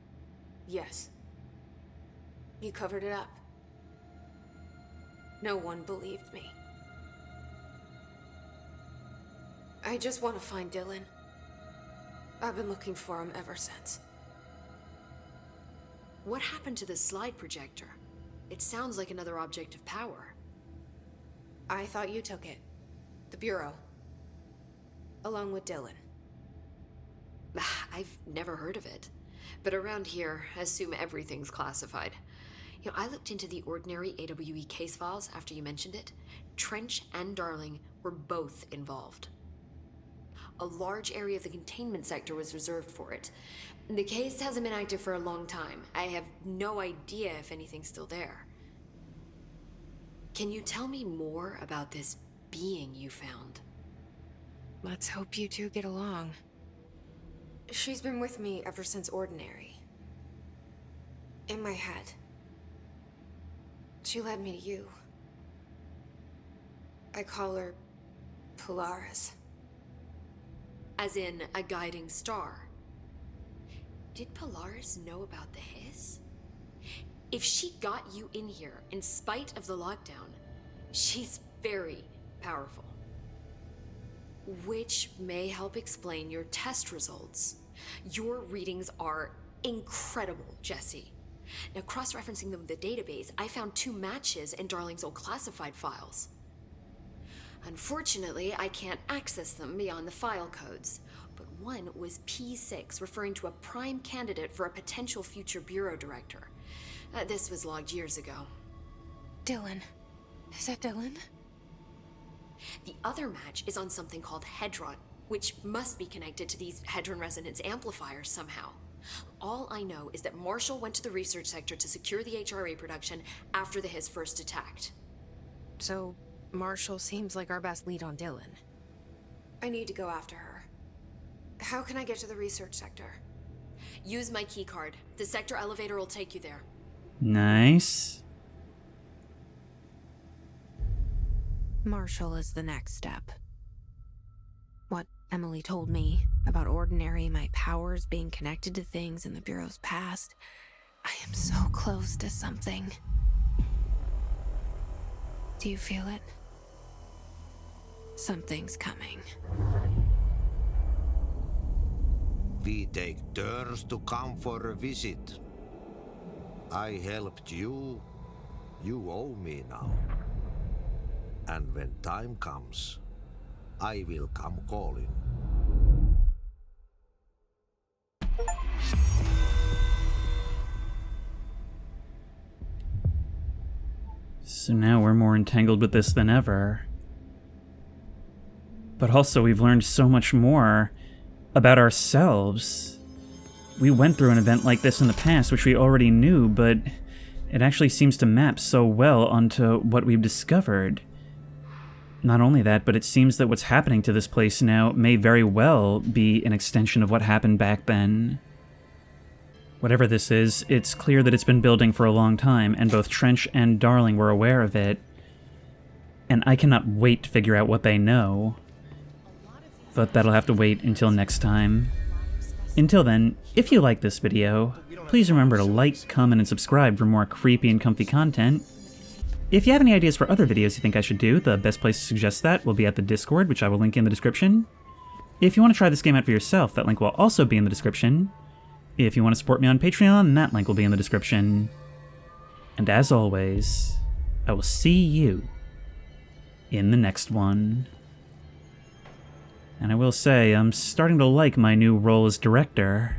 Yes. You covered it up. No one believed me. I just want to find Dylan. I've been looking for him ever since. What happened to the slide projector? It sounds like another object of power. I thought you took it. The Bureau. Along with Dylan. I've never heard of it. But around here, I assume everything's classified. You know, I looked into the Ordinary AWE case files after you mentioned it. Trench and Darling were both involved. A large area of the containment sector was reserved for it. The case hasn't been active for a long time. I have no idea if anything's still there. Can you tell me more about this being you found? Let's hope you two get along. She's been with me ever since Ordinary. In my head. She led me to you. I call her Polaris. As in a guiding star. Did Polaris know about the hiss? If she got you in here in spite of the lockdown, she's very powerful. Which may help explain your test results. Your readings are incredible, Jesse. Now, cross-referencing them with the database, I found 2 matches in Darling's old classified files. Unfortunately, I can't access them beyond the file codes, but one was P6, referring to a prime candidate for a potential future bureau director. This was logged years ago. Dylan. Is that Dylan? The other match is on something called Hedron, which must be connected to these Hedron resonance amplifiers somehow. All I know is that Marshall went to the research sector to secure the HRA production after the hiss first attacked. So, Marshall seems like our best lead on Dylan. I need to go after her. How can I get to the research sector? Use my keycard. The sector elevator will take you there. Nice. Marshall is the next step. What Emily told me about Ordinary, my powers being connected to things in the Bureau's past. I am so close to something. Do you feel it? Something's coming. We take turns to come for a visit. I helped you. You owe me now. And when time comes, I will come calling. So now we're more entangled with this than ever. But also we've learned so much more about ourselves. We went through an event like this in the past, which we already knew, but it actually seems to map so well onto what we've discovered. Not only that, but it seems that what's happening to this place now may very well be an extension of what happened back then. Whatever this is, it's clear that it's been building for a long time, and both Trench and Darling were aware of it. And I cannot wait to figure out what they know. But that'll have to wait until next time. Until then, if you like this video, please remember to like, comment, and subscribe for more creepy and comfy content. If you have any ideas for other videos you think I should do, the best place to suggest that will be at the Discord, which I will link in the description. If you want to try this game out for yourself, that link will also be in the description. If you want to support me on Patreon, that link will be in the description. And as always, I will see you in the next one. And I will say, I'm starting to like my new role as director.